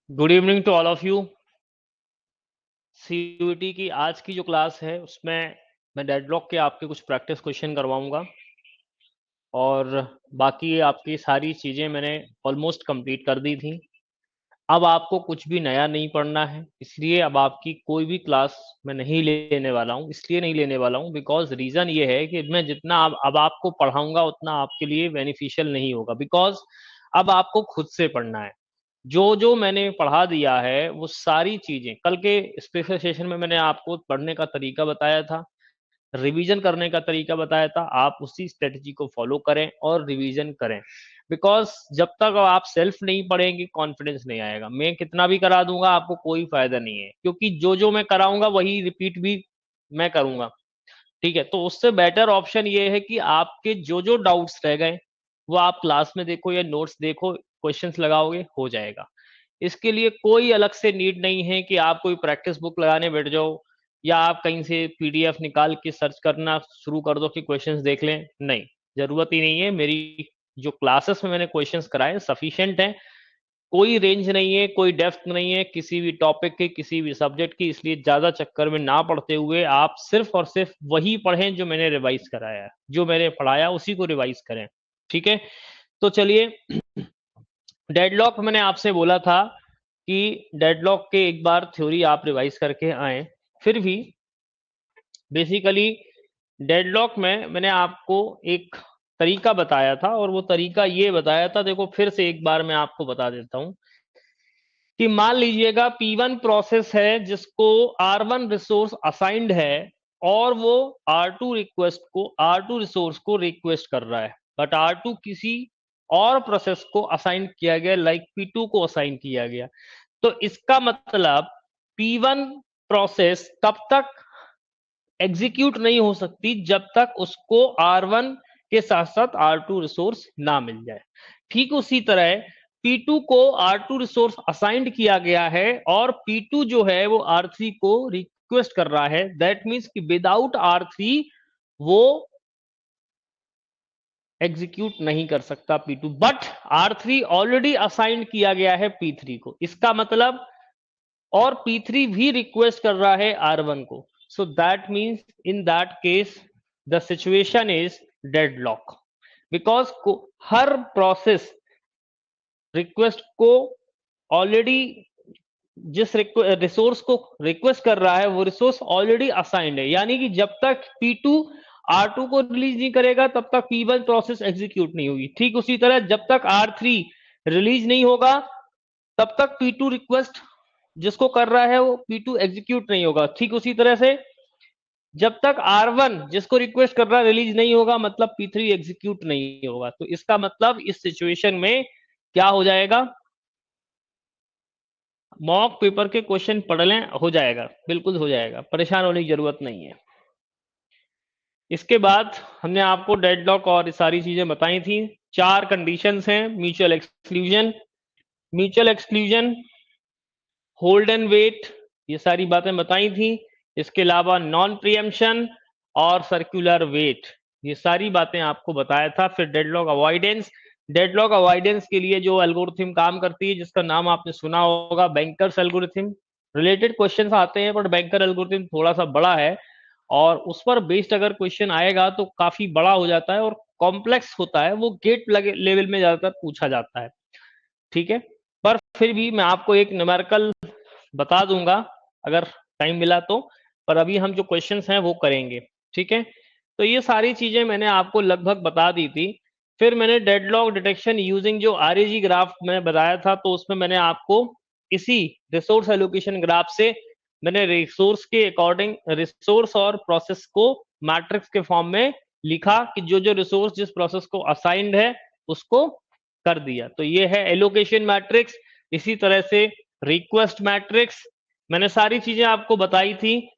Good evening to all of you. CUET की आज की जो क्लास है उसमें मैं डेडलॉक के आपके कुछ प्रैक्टिस क्वेश्चन करवाऊंगा और बाकी आपकी सारी चीज़ें मैंने ऑलमोस्ट कंप्लीट कर दी थी। अब आपको कुछ भी नया नहीं पढ़ना है, इसलिए अब आपकी कोई भी क्लास मैं नहीं लेने वाला हूँ। इसलिए नहीं लेने वाला हूँ बिकॉज रीज़न ये है कि मैं जितना अब आपको पढ़ाऊंगा उतना आपके लिए बेनिफिशियल नहीं होगा, बिकॉज अब आपको खुद से पढ़ना है। जो जो मैंने पढ़ा दिया है वो सारी चीजें कल के स्पेशल सेशन में मैंने आपको पढ़ने का तरीका बताया था, रिवीजन करने का तरीका बताया था। आप उसी स्ट्रेटजी को फॉलो करें और रिवीजन करें, बिकॉज जब तक आप सेल्फ नहीं पढ़ेंगे कॉन्फिडेंस नहीं आएगा। मैं कितना भी करा दूंगा आपको कोई फायदा नहीं है, क्योंकि जो जो मैं कराऊंगा वही रिपीट भी मैं करूंगा। ठीक है, तो उससे बेटर ऑप्शन ये है कि आपके जो जो डाउट्स रह गए वो आप क्लास में देखो या नोट्स देखो, क्वेश्चंस लगाओगे हो जाएगा। इसके लिए कोई अलग से नीड नहीं है कि आप कोई प्रैक्टिस बुक लगाने बैठ जाओ या आप कहीं से पीडीएफ निकाल के सर्च करना शुरू कर दो कि क्वेश्चंस देख लें। नहीं, जरूरत ही नहीं है। मेरी जो क्लासेस में मैंने क्वेश्चंस कराए सफिशिएंट हैं। कोई रेंज नहीं है, कोई डेप्थ नहीं है किसी भी टॉपिक के, किसी भी सब्जेक्ट की। इसलिए ज्यादा चक्कर में ना पढ़ते हुए आप सिर्फ और सिर्फ वही पढ़ें जो मैंने रिवाइज कराया है, जो मैंने पढ़ाया उसी को रिवाइज करें। ठीक है, तो चलिए। डेडलॉक मैंने आपसे बोला था कि डेडलॉक के एक बार थ्योरी आप रिवाइज करके आए। फिर भी बेसिकली डेडलॉक में मैंने आपको एक तरीका बताया था और वो तरीका ये बताया था, देखो फिर से एक बार मैं आपको बता देता हूं कि मान लीजिएगा P1 प्रोसेस है जिसको R1 रिसोर्स असाइंड है और वो R2 रिसोर्स को रिक्वेस्ट कर रहा है, बट R2 किसी और प्रोसेस को असाइन किया गया, लाइक P2 को असाइन किया गया। तो इसका मतलब P1 प्रोसेस तब तक एग्जीक्यूट नहीं हो सकती जब तक उसको R1 के साथ साथ R2 रिसोर्स ना मिल जाए। ठीक उसी तरह P2 को R2 रिसोर्स असाइंड किया गया है और P2 जो है वो R3 को रिक्वेस्ट कर रहा है। दैट मीन्स कि विदाउट R3 वो एग्जीक्यूट नहीं कर सकता P2, but R3 already assigned किया गया है P3 को। इसका मतलब और P3 भी रिक्वेस्ट कर रहा है R1 को। So that means in that case the situation is deadlock, because her process request को ऑलरेडी जिस रिसोर्स को रिक्वेस्ट कर रहा है वो रिसोर्स ऑलरेडी असाइंड है। यानी कि जब तक P2 R2 को रिलीज नहीं करेगा तब तक P1 प्रोसेस एग्जीक्यूट नहीं होगी। ठीक उसी तरह जब तक R3 रिलीज नहीं होगा तब तक P2 रिक्वेस्ट जिसको कर रहा है वो P2 एग्जीक्यूट नहीं होगा। ठीक उसी तरह से जब तक R1 जिसको रिक्वेस्ट कर रहा है रिलीज नहीं होगा मतलब P3 एग्जीक्यूट नहीं होगा। तो इसका मतलब इस सिचुएशन में क्या हो जाएगा, मॉक पेपर के क्वेश्चन पढ़ लें, हो जाएगा, बिल्कुल हो जाएगा, परेशान होने की जरूरत नहीं है। इसके बाद हमने आपको डेडलॉक और सारी चीजें बताई थी। 4 कंडीशंस हैं, mutual exclusion, hold and wait, ये सारी बातें बताई थी। इसके अलावा नॉन प्रियम्पशन और सर्कुलर वेट, ये सारी बातें आपको बताया था। फिर डेडलॉक अवॉइडेंस के लिए जो एल्गोरिथम काम करती है जिसका नाम आपने सुना होगा बैंकर्स एल्गोरिथम। रिलेटेड क्वेश्चंस आते हैं बट बैंकर एल्गोरिथम थोड़ा सा बड़ा है और उस पर बेस्ड अगर क्वेश्चन आएगा तो काफी बड़ा हो जाता है और कॉम्प्लेक्स होता है, वो गेट लेवल में ज्यादातर पूछा जाता है। ठीक है, पर फिर भी मैं आपको एक न्यूमेरिकल बता दूंगा अगर टाइम मिला तो, पर अभी हम जो क्वेश्चंस हैं वो करेंगे। ठीक है, तो ये सारी चीजें मैंने आपको लगभग बता दी थी। फिर मैंने डेडलॉक डिटेक्शन यूजिंग जो RAG ग्राफ मैंने बताया था, तो उसमें मैंने आपको इसी रिसोर्स एलोकेशन ग्राफ से मैंने रिसोर्स के अकॉर्डिंग रिसोर्स और प्रोसेस को मैट्रिक्स के फॉर्म में लिखा कि जो जो रिसोर्स जिस प्रोसेस को असाइंड है उसको कर दिया। तो ये है एलोकेशन मैट्रिक्स। इसी तरह से रिक्वेस्ट मैट्रिक्स, मैंने सारी चीजें आपको बताई थी।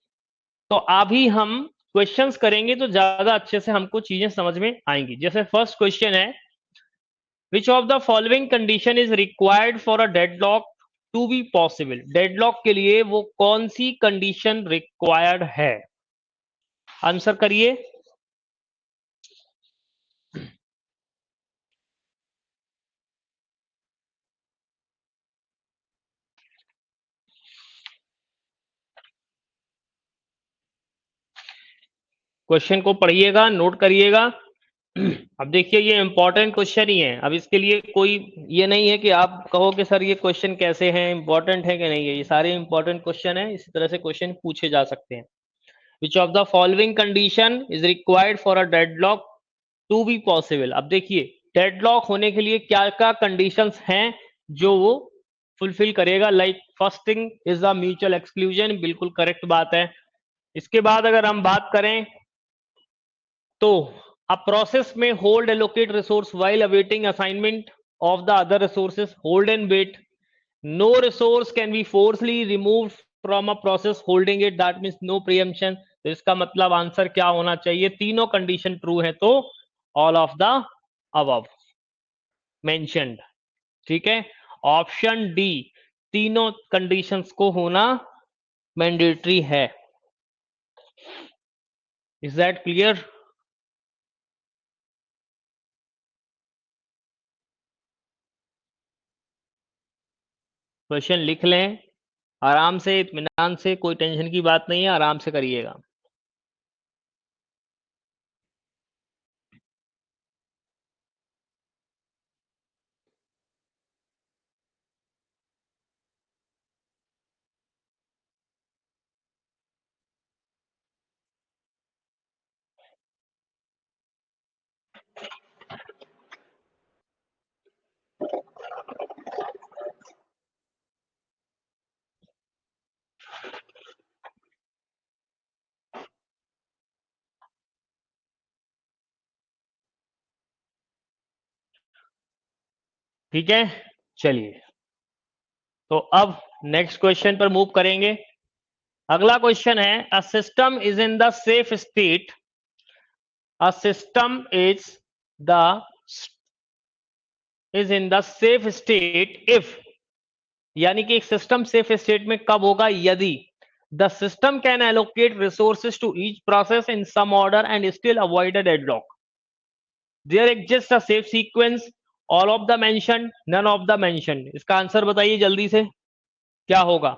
तो अभी हम क्वेश्चंस करेंगे तो ज्यादा अच्छे से हमको चीजें समझ में आएंगी। जैसे फर्स्ट क्वेश्चन है, which of the following condition is required for a deadlock to be possible. Deadlock के लिए वो कौन सी कंडीशन रिक्वायर्ड है, आंसर करिए। क्वेश्चन को पढ़िएगा, नोट करिएगा। अब देखिए ये इंपॉर्टेंट क्वेश्चन ही है। अब इसके लिए कोई ये नहीं है कि आप कहो कि सर ये क्वेश्चन कैसे हैं, इंपॉर्टेंट है कि नहीं है। ये सारे इंपॉर्टेंट क्वेश्चन है, इसी तरह से क्वेश्चन पूछे जा सकते हैं। Which of the following condition is required for a deadlock to be possible. अब देखिए डेडलॉक होने के लिए क्या क्या कंडीशंस हैं जो वो फुलफिल करेगा। Like first thing is the mutual exclusion, बिल्कुल करेक्ट बात है। इसके बाद अगर हम बात करें तो a process may hold allocate resource while awaiting assignment of the other resources. Hold and wait. No resource can be forcibly removed from a process holding it. That means no preemption. तो इसका मतलब answer क्या होना चाहिए? तीनों condition true है तो all of the above mentioned. ठीक है, ऑप्शन डी तीनों कंडीशंस को होना मैंडेटरी है। Is that clear? क्वेश्चन लिख लें आराम से, इत्मीनान से, कोई टेंशन की बात नहीं है, आराम से करिएगा। ठीक है, चलिए तो अब नेक्स्ट क्वेश्चन पर मूव करेंगे। अगला क्वेश्चन है a system is in the safe state, a system the is in the safe state if, यानी कि एक सिस्टम सेफ स्टेट में कब होगा? यदि the system can allocate resources to each process in some order and still avoid a deadlock, there exist a safe sequence, all of the mentioned, none of the mentioned. इसका answer बताइए जल्दी से, क्या होगा?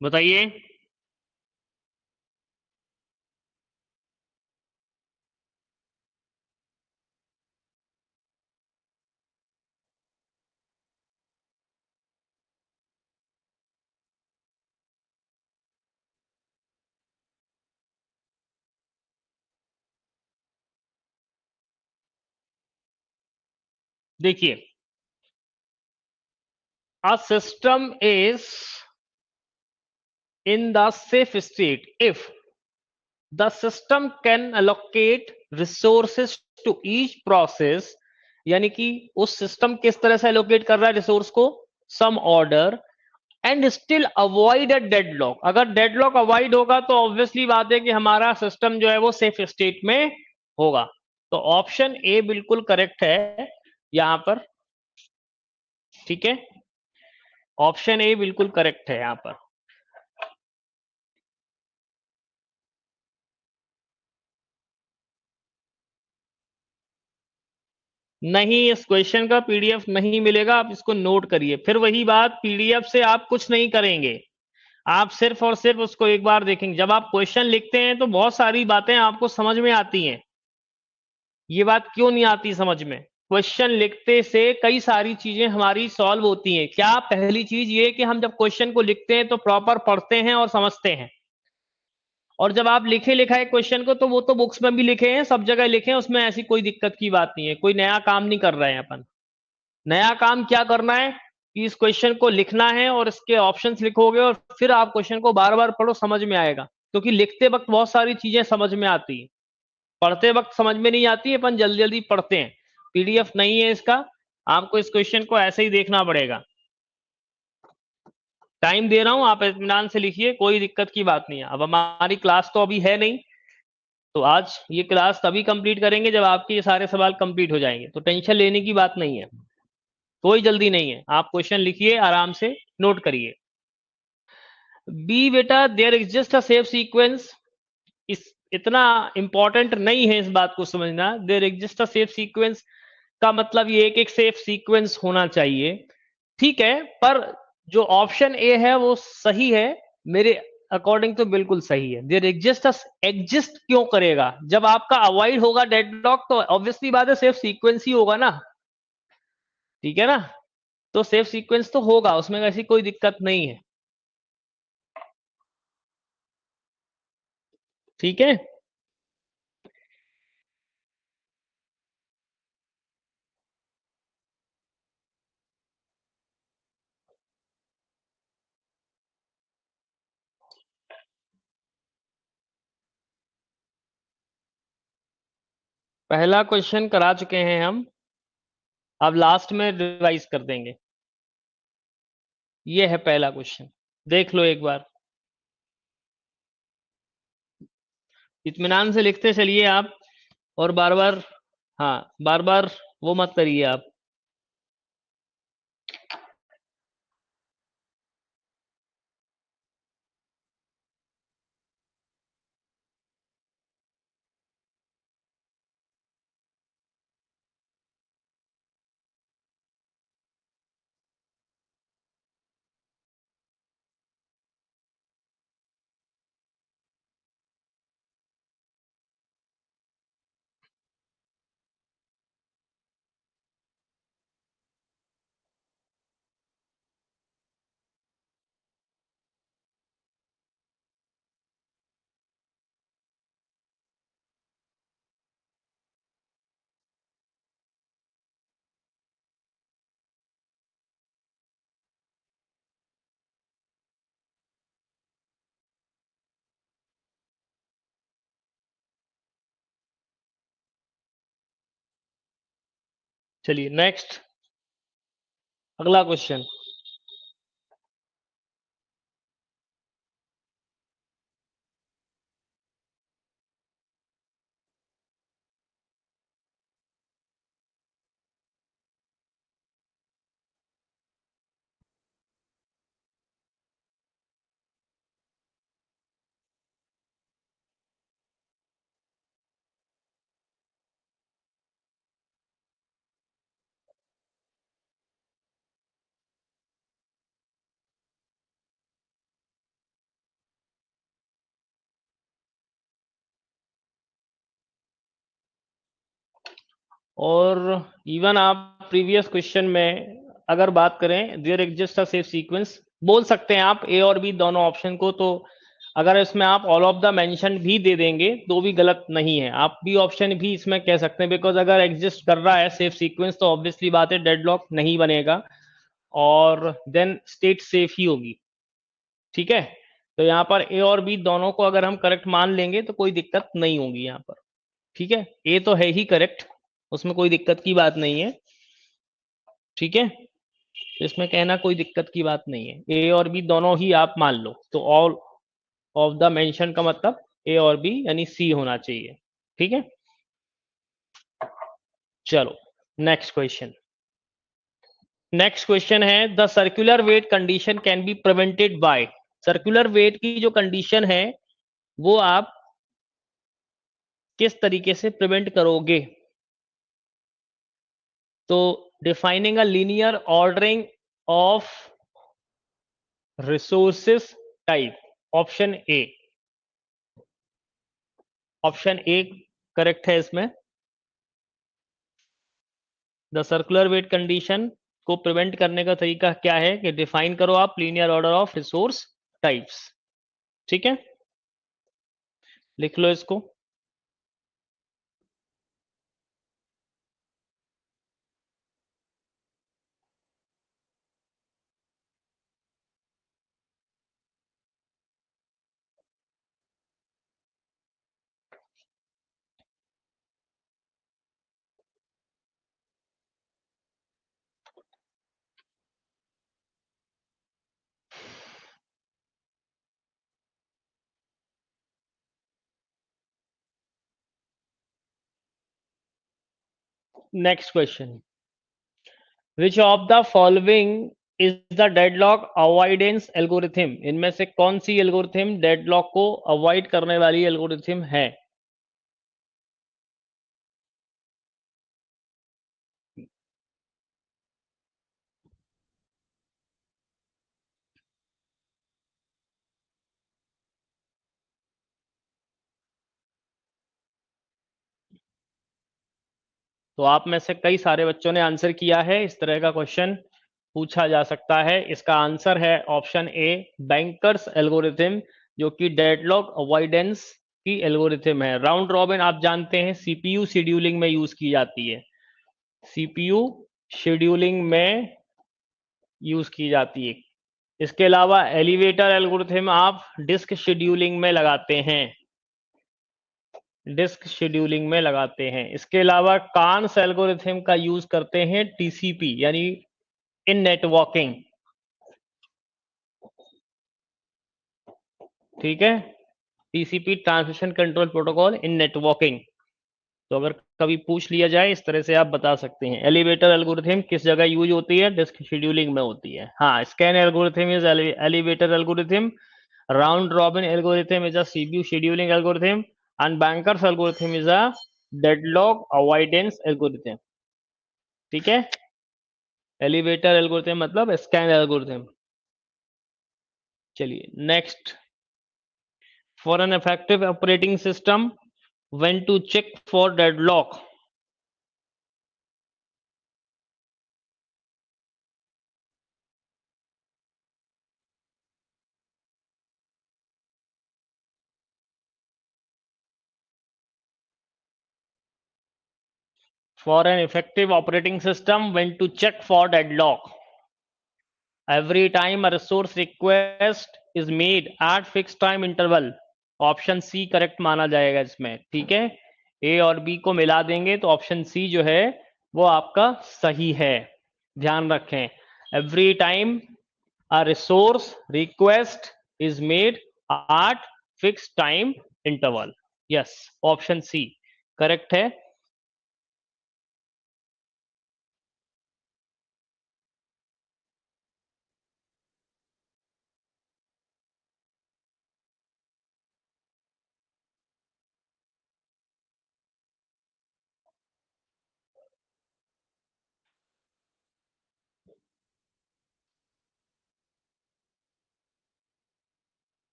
बताइए। देखिए a system is in the safe state if the system can allocate resources to each process, यानी कि उस सिस्टम किस तरह से एलोकेट कर रहा है रिसोर्स को, some order, and still avoid a deadlock. अगर डेडलॉक अवॉइड होगा तो ऑब्वियसली बात है कि हमारा सिस्टम जो है वो सेफ स्टेट में होगा। तो ऑप्शन ए बिल्कुल करेक्ट है यहां पर। ठीक है, ऑप्शन ए बिल्कुल करेक्ट है यहां पर। नहीं, इस क्वेश्चन का पीडीएफ नहीं मिलेगा, आप इसको नोट करिए। फिर वही बात, पीडीएफ से आप कुछ नहीं करेंगे, आप सिर्फ और सिर्फ उसको एक बार देखेंगे। जब आप क्वेश्चन लिखते हैं तो बहुत सारी बातें आपको समझ में आती हैं। ये बात क्यों नहीं आती समझ में? क्वेश्चन लिखते से कई सारी चीजें हमारी सॉल्व होती हैं। क्या? पहली चीज ये कि हम जब क्वेश्चन को लिखते हैं तो प्रॉपर पढ़ते हैं और समझते हैं। और जब आप लिखे लिखाए क्वेश्चन को तो वो तो बुक्स में भी लिखे हैं, सब जगह लिखे हैं, उसमें ऐसी कोई दिक्कत की बात नहीं है। कोई नया काम नहीं कर रहे हैं अपन। नया काम क्या करना है कि इस क्वेश्चन को लिखना है और इसके ऑप्शंस लिखोगे और फिर आप क्वेश्चन को बार बार पढ़ो, समझ में आएगा। क्योंकि लिखते वक्त बहुत सारी चीजें समझ में आती है, पढ़ते वक्त समझ में नहीं आती है, अपन जल्दी जल्दी पढ़ते हैं। पीडीएफ नहीं है इसका, आपको इस क्वेश्चन को ऐसे ही देखना पड़ेगा। टाइम दे रहा हूं, आप इत्मीनान से लिखिए, कोई दिक्कत की बात नहीं है। अब हमारी क्लास तो अभी है नहीं, तो आज ये क्लास तभी कंप्लीट करेंगे जब आपके ये सारे सवाल कंप्लीट हो जाएंगे, तो टेंशन लेने की बात नहीं है, कोई जल्दी नहीं है। आप क्वेश्चन लिखिए, आराम से नोट करिए। बी बेटा, there exist a safe sequence, इस इतना इंपॉर्टेंट नहीं है इस बात को समझना। There exist a safe sequence का मतलब ये एक एक सेफ सीक्वेंस होना चाहिए, ठीक है, पर जो ऑप्शन ए है वो सही है मेरे अकॉर्डिंग, तो बिल्कुल सही है। देयर एग्जिस्ट, एग्जिस्ट क्यों करेगा, जब आपका अवॉइड होगा डेडलॉक तो ऑब्वियसली बात है सेफ सीक्वेंस ही होगा ना, ठीक है ना। तो सेफ सीक्वेंस तो होगा, उसमें ऐसी कोई दिक्कत नहीं है, ठीक है। पहला क्वेश्चन करा चुके हैं हम, अब लास्ट में रिवाइज कर देंगे। ये है पहला क्वेश्चन, देख लो एक बार, इत्मीनान से लिखते चलिए आप, और बार बार, हाँ, बार बार वो मत करिए आप। चलिए नेक्स्ट, अगला क्वेश्चन। और इवन आप प्रीवियस क्वेश्चन में अगर बात करें, there exist a safe sequence बोल सकते हैं आप ए और बी दोनों ऑप्शन को, तो अगर इसमें आप ऑल ऑफ द मेंशन भी दे देंगे तो भी गलत नहीं है, आप बी ऑप्शन भी इसमें कह सकते हैं, बिकॉज अगर एग्जिस्ट कर रहा है सेफ सीक्वेंस तो ऑब्वियसली बात है डेडलॉक नहीं बनेगा, और देन स्टेट सेफ ही होगी, ठीक है। तो यहाँ पर ए और बी दोनों को अगर हम करेक्ट मान लेंगे तो कोई दिक्कत नहीं होगी यहाँ पर, ठीक है। ए तो है ही करेक्ट, उसमें कोई दिक्कत की बात नहीं है, ठीक है। तो इसमें कहना कोई दिक्कत की बात नहीं है, ए और बी दोनों ही आप मान लो, तो ऑल ऑफ द मेंशन का मतलब ए और बी यानी सी होना चाहिए, ठीक है। चलो नेक्स्ट क्वेश्चन। नेक्स्ट क्वेश्चन है, the circular wait condition can be prevented by, circular wait की जो कंडीशन है वो आप किस तरीके से प्रिवेंट करोगे, तो defining a linear ordering of resources type, option A, option A correct है इसमें। द सर्कुलर वेट कंडीशन को प्रिवेंट करने का तरीका क्या है कि डिफाइन करो आप linear order of resource types, ठीक है, लिख लो इसको। Next question, which of the following is the deadlock avoidance algorithm? इनमें से कौन सी एल्गोरिथम डेडलॉक को अवॉइड करने वाली एल्गोरिथम है? तो आप में से कई सारे बच्चों ने आंसर किया है। इस तरह का क्वेश्चन पूछा जा सकता है। इसका आंसर है ऑप्शन ए, बैंकर्स एल्गोरिथम, जो कि डेडलॉक अवॉइडेंस की एल्गोरिथम है। राउंड रॉबिन आप जानते हैं सीपीयू शेड्यूलिंग में यूज की जाती है, सीपीयू शेड्यूलिंग में यूज की जाती है। इसके अलावा एलिवेटर एल्गोरिथम आप डिस्क शेड्यूलिंग में लगाते हैं, डिस्क शेड्यूलिंग में लगाते हैं। इसके अलावा कान्स एल्गोरिथम का यूज करते हैं टीसीपी यानी इन नेटवर्किंग, ठीक है, टीसीपी ट्रांसमिशन कंट्रोल प्रोटोकॉल इन नेटवर्किंग। तो अगर कभी पूछ लिया जाए इस तरह से आप बता सकते हैं। एलिवेटर एल्गोरिथम किस जगह यूज होती है? डिस्क शेड्यूलिंग में होती है। हाँ, scan algorithm is elevator algorithm, round robin algorithm is a CPU scheduling algorithm, and banker's algorithm is a deadlock avoidance algorithm. ठीक है, एलिवेटर एल्गोरिथम मतलब स्कैन एल्गोरिथम। चलिए next, for an effective operating system when to check for deadlock? For an effective operating system, when to check for deadlock? Every time a resource request is made at fixed time interval. Option C correct माना जाएगा इसमें। ठीक है, ए और B को मिला देंगे तो ऑप्शन सी जो है वो आपका सही है। ध्यान रखें, every time a resource request is made at fixed time interval. Yes, option C correct है।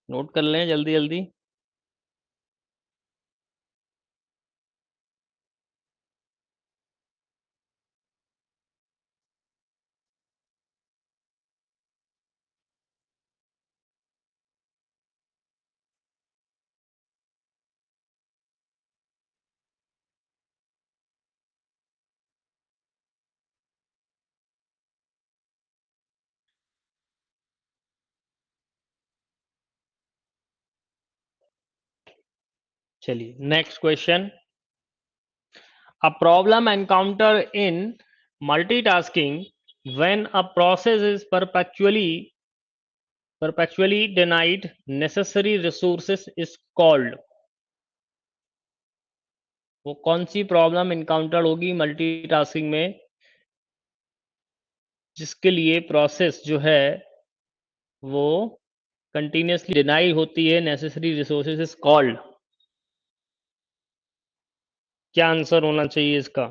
नोट कर लें जल्दी जल्दी। चलिए next question, a problem encountered in multitasking when a process is perpetually denied necessary resources is called? वो कौन सी problem encounter होगी multitasking में जिसके लिए प्रोसेस जो है वो कंटिन्यूसली डिनाई होती है नेसेसरी रिसोर्सेज इज कॉल्ड? क्या आंसर होना चाहिए इसका?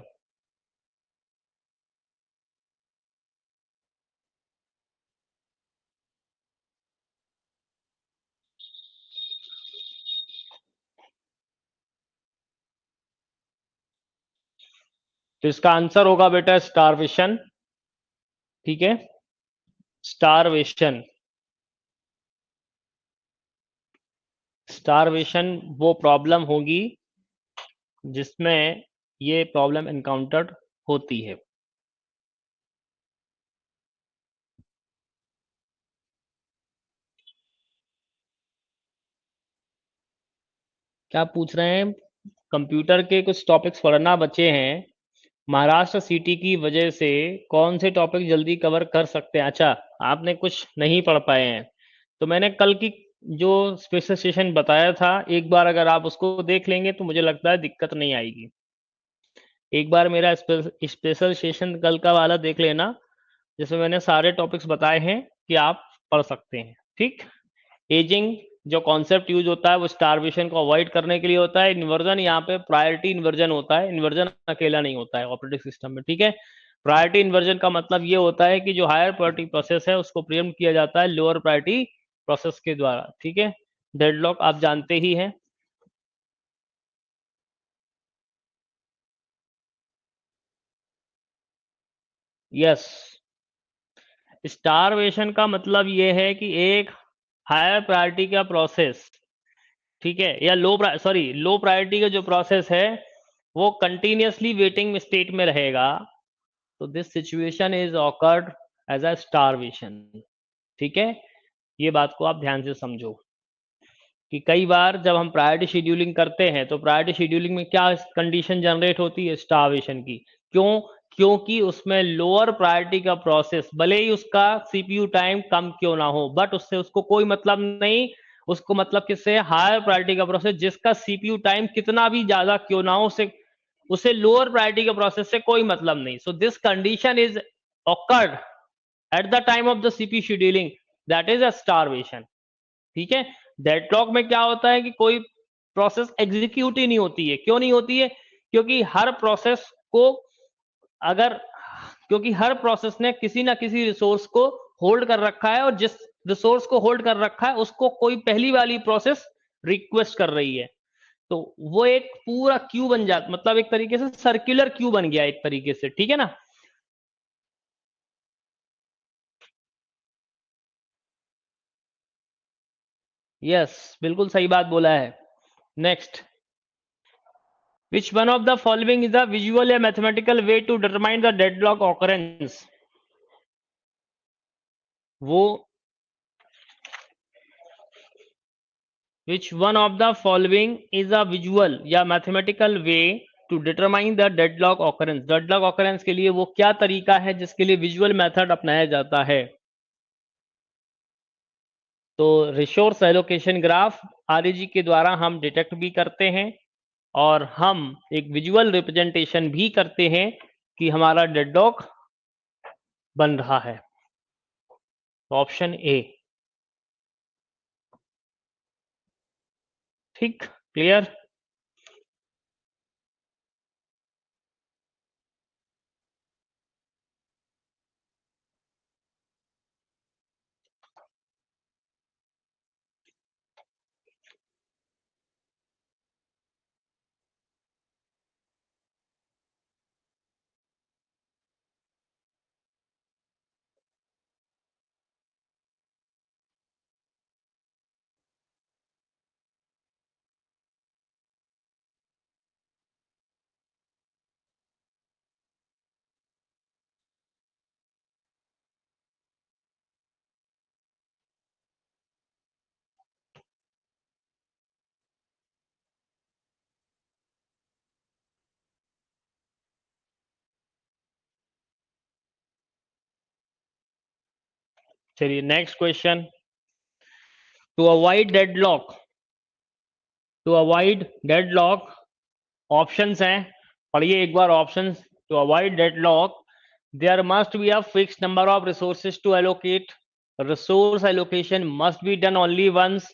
तो इसका आंसर होगा बेटा स्टारवेशन। ठीक है, स्टारवेशन। स्टारवेशन वो प्रॉब्लम होगी जिसमें ये प्रॉब्लम एनकाउंटर्ड होती है। क्या पूछ रहे हैं? कंप्यूटर के कुछ टॉपिक्स पढ़ना बचे हैं। महाराष्ट्र सिटी की वजह से कौन से टॉपिक जल्दी कवर कर सकते हैं? अच्छा, आपने कुछ नहीं पढ़ पाए हैं। तो मैंने कल की जो स्पेसिफिकेशन बताया था, एक बार अगर आप उसको देख लेंगे तो मुझे लगता है दिक्कत नहीं आएगी। एक बार मेरा स्पेशलाइजेशन कल का वाला देख लेना, जिसमें मैंने सारे टॉपिक्स बताए हैं कि आप पढ़ सकते हैं। ठीक। एजिंग जो कॉन्सेप्ट यूज होता है वो स्टारवेशन को अवॉइड करने के लिए होता है। इन्वर्जन यहाँ पे प्रायोरिटी इन्वर्जन होता है, इन्वर्जन अकेला नहीं होता है ऑपरेटिंग सिस्टम में। ठीक है। प्रायोरिटी इन्वर्जन का मतलब ये होता है कि जो हायर प्रायोरिटी प्रोसेस है उसको प्रीएम्प्ट किया जाता है लोअर प्रायोरिटी प्रोसेस के द्वारा। ठीक है। डेडलॉक आप जानते ही हैं। यस। स्टारवेशन का मतलब ये है कि एक हायर प्रायोरिटी का प्रोसेस, ठीक है, या लो प्रायोरिटी का जो प्रोसेस है वो कंटिन्यूअसली वेटिंग स्टेट में रहेगा, तो this situation is occurred as a starvation. ठीक है। ये बात को आप ध्यान से समझो कि कई बार जब हम प्रायोरिटी शेड्यूलिंग करते हैं तो प्रायोरिटी शेड्यूलिंग में क्या कंडीशन जनरेट होती है, स्टारवेशन की। क्यों? क्योंकि उसमें लोअर प्रायोरिटी का प्रोसेस भले ही उसका सीपीयू टाइम कम क्यों ना हो, बट उससे उसको कोई मतलब नहीं। उसको मतलब किससे? हायर प्रायोरिटी का प्रोसेस जिसका सीपीयू टाइम कितना भी ज्यादा क्यों ना हो, उसे उसे लोअर प्रायोरिटी के प्रोसेस से कोई मतलब नहीं। So this condition is occurred at the time of the CPU scheduling, that is a starvation। ठीक है। डेडलॉक में क्या होता है कि कोई प्रोसेस एग्जीक्यूट ही नहीं होती है। क्यों नहीं होती है? क्योंकि हर प्रोसेस को अगर क्योंकि हर प्रोसेस ने किसी ना किसी रिसोर्स को होल्ड कर रखा है, और जिस रिसोर्स को होल्ड कर रखा है उसको कोई पहली वाली प्रोसेस रिक्वेस्ट कर रही है। तो वो एक पूरा क्यू बन जाता, मतलब एक तरीके से सर्कुलर क्यू बन गया एक तरीके से। ठीक है ना। यस, बिल्कुल सही बात बोला है। Next, which one of the following is a visual या mathematical way to determine the deadlock occurrence? वो which one of the following is a visual या mathematical way to determine the deadlock occurrence? deadlock occurrence के लिए वो क्या तरीका है जिसके लिए visual method अपनाया जाता है? तो रिसोर्स एलोकेशन ग्राफ आरईजी के द्वारा हम डिटेक्ट भी करते हैं, और हम एक विजुअल रिप्रेजेंटेशन भी करते हैं कि हमारा डेडलॉक बन रहा है। Option A. ठीक। क्लियर। चलिए next question. To avoid deadlock, to avoid deadlock options हैं, पढ़िए एक बार options. To avoid deadlock, there must be a fixed number of resources to allocate, resource allocation must be done only once,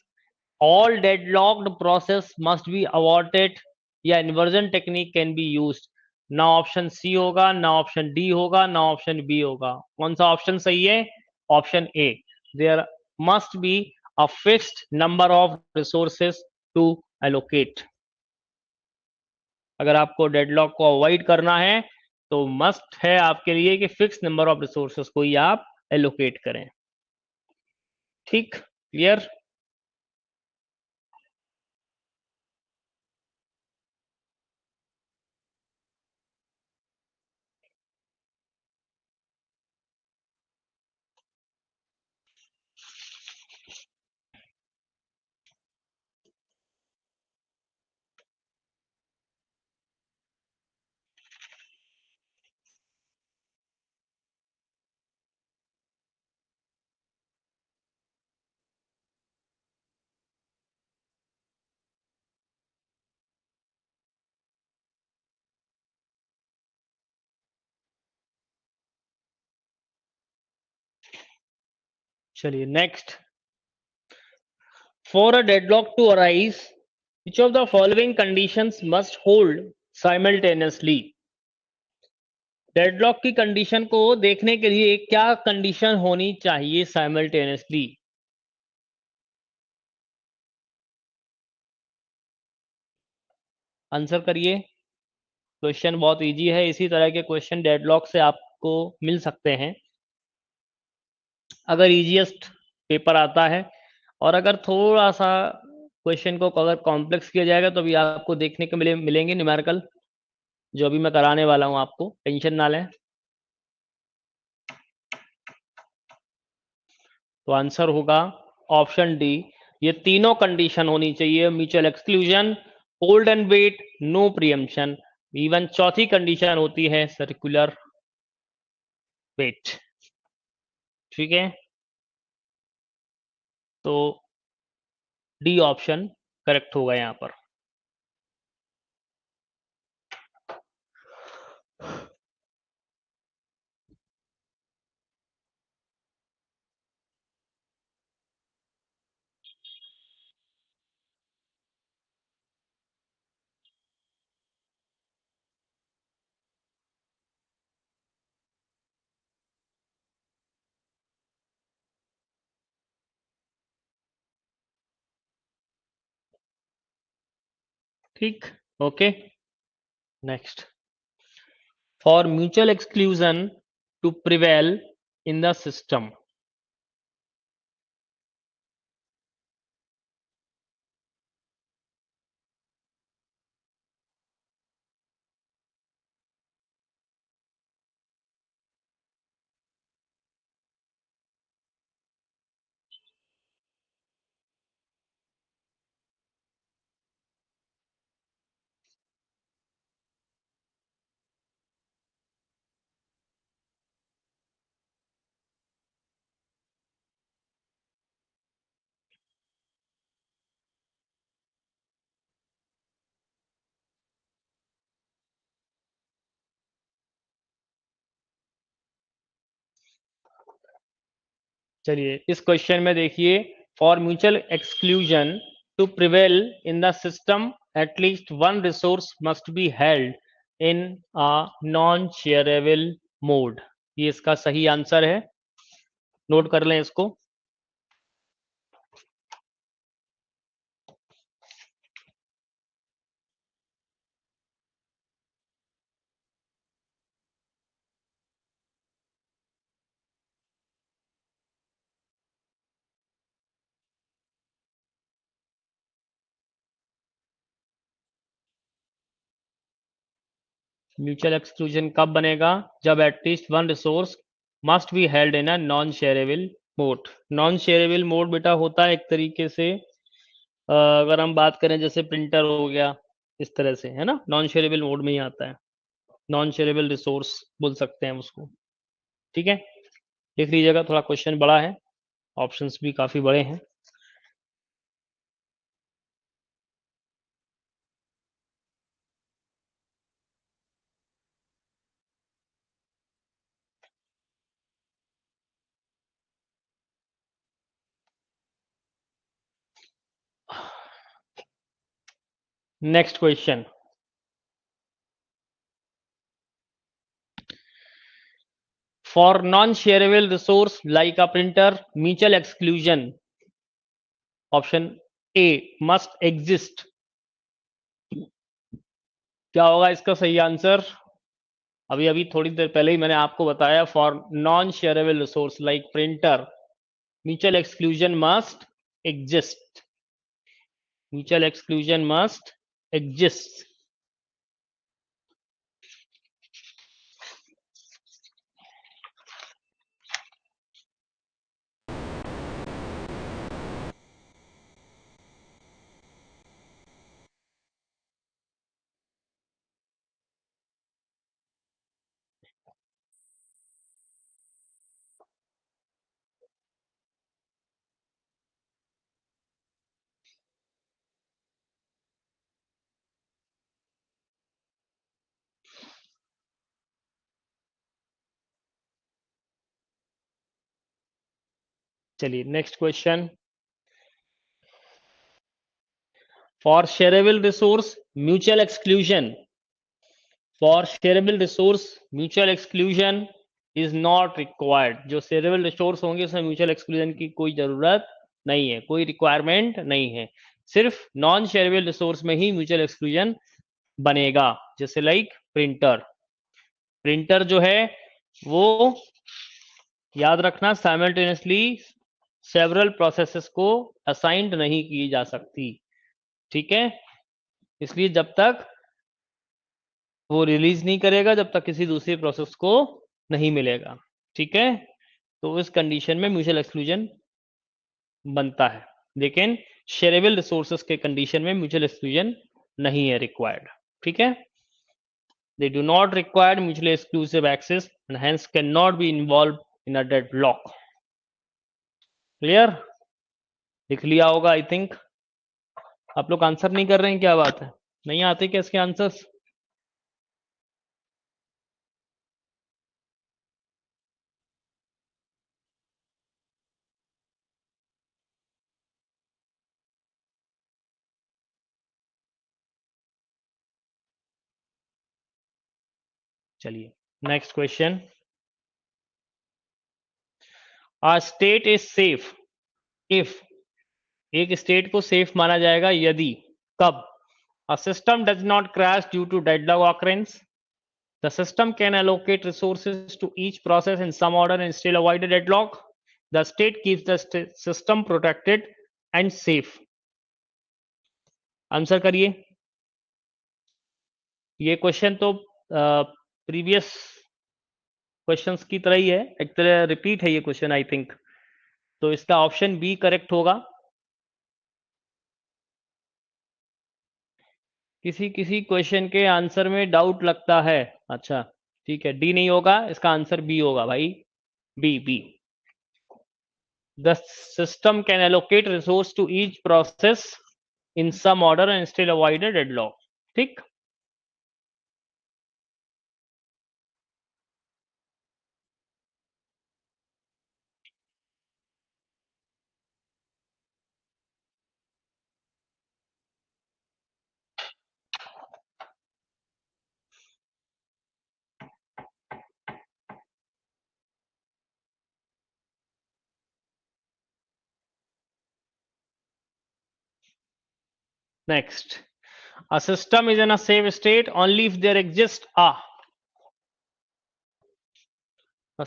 all deadlocked process must be aborted, या inversion technique can be used. ना option C होगा, ना option D होगा, ना option B होगा। कौन सा option सही है? Option A. There must be a fixed number of resources to allocate. अगर आपको डेडलॉक को अवॉइड करना है तो मस्ट है आपके लिए कि फिक्स नंबर ऑफ रिसोर्सेस को ही आप एलोकेट करें। ठीक। क्लियर। चलिए next, for a deadlock to arise which of the following conditions must hold simultaneously? Deadlock की कंडीशन को देखने के लिए क्या कंडीशन होनी चाहिए साइमल्टेनियसली? आंसर करिए। क्वेश्चन बहुत इजी है, इसी तरह के क्वेश्चन डेडलॉक से आपको मिल सकते हैं अगर इजीएस्ट पेपर आता है, और अगर थोड़ा सा क्वेश्चन को अगर कॉम्प्लेक्स किया जाएगा तो भी आपको देखने को मिलेंगे न्यूमेरिकल, जो अभी मैं कराने वाला हूं, आपको टेंशन ना लें। तो आंसर होगा ऑप्शन डी, ये तीनों कंडीशन होनी चाहिए, mutual exclusion, hold and wait, no preemption, even चौथी कंडीशन होती है सर्कुलर वेट। ठीक है, तो डी ऑप्शन करेक्ट होगा यहां पर। ठीक, okay next, for mutual exclusion to prevail in the system. चलिए इस क्वेश्चन में देखिए, for mutual exclusion to prevail in the system at least one resource must be held in a non shareable mode, ये इसका सही आंसर है, नोट कर लें इसको। म्यूचुअल एक्सक्लूजन कब बनेगा? जब at least one resource must be held in a non shareable mode. Non shareable mode बेटा होता है एक तरीके से, अगर हम बात करें जैसे प्रिंटर हो गया, इस तरह से है ना, नॉन शेयरेबल मोड में ही आता है, नॉन शेयरेबल रिसोर्स बोल सकते हैं उसको। ठीक है, देख लीजिएगा, थोड़ा क्वेश्चन बड़ा है, ऑप्शंस भी काफी बड़े हैं। Next question, for non shareable resource like a printer mutual exclusion, option A must exist, क्या होगा इसका सही आंसर? अभी अभी थोड़ी देर पहले ही मैंने आपको बताया, for non shareable resource like printer mutual exclusion must exist, mutual exclusion must exist. चलिए next question. For shareable resource mutual exclusion, for shareable resource mutual exclusion is not required. जो शेयरेबल रिसोर्स होंगे उसमें mutual exclusion की कोई जरूरत नहीं है, कोई रिक्वायरमेंट नहीं है। सिर्फ नॉन शेयरेबल रिसोर्स में ही म्यूचुअल एक्सक्लूजन बनेगा। जैसे लाइक प्रिंटर, प्रिंटर जो है वो याद रखना साइमल्टेनियसली सेवरल प्रोसेसेस को असाइंड नहीं की जा सकती, ठीक है। इसलिए जब तक वो रिलीज नहीं करेगा, जब तक किसी दूसरी प्रोसेस को नहीं मिलेगा, ठीक है। तो इस कंडीशन में म्यूचुअल एक्सक्लूजन बनता है, लेकिन शेयरेबल रिसोर्सेस के कंडीशन में म्यूचुअल एक्सक्लूजन नहीं है रिक्वायर्ड, ठीक है। They do not require mutually exclusive access and hence cannot be involved in a deadlock. Clear? लिख लिया होगा आई थिंक। आप लोग आंसर नहीं कर रहे हैं, क्या बात है? नहीं आते क्या इसके आंसर्स? चलिए next question. A state is safe if, एक स्टेट को सेफ माना जाएगा यदि, कब? A system does not crash due to deadlock occurrence. The system can allocate resources to each process in some order and still avoid a deadlock. The state keeps the system protected and safe. Answer करिए। ये question तो previous questions की तरह ही है, एक तरह repeat है ये क्वेश्चन आई थिंक। तो इसका ऑप्शन बी करेक्ट होगा। किसी किसी क्वेश्चन के आंसर में डाउट लगता है, अच्छा ठीक है, डी नहीं होगा, इसका आंसर बी होगा भाई, B B. The system can allocate resource to each process in some order and still avoid a deadlock, ठीक। Next, a system is in a safe state only if there exists a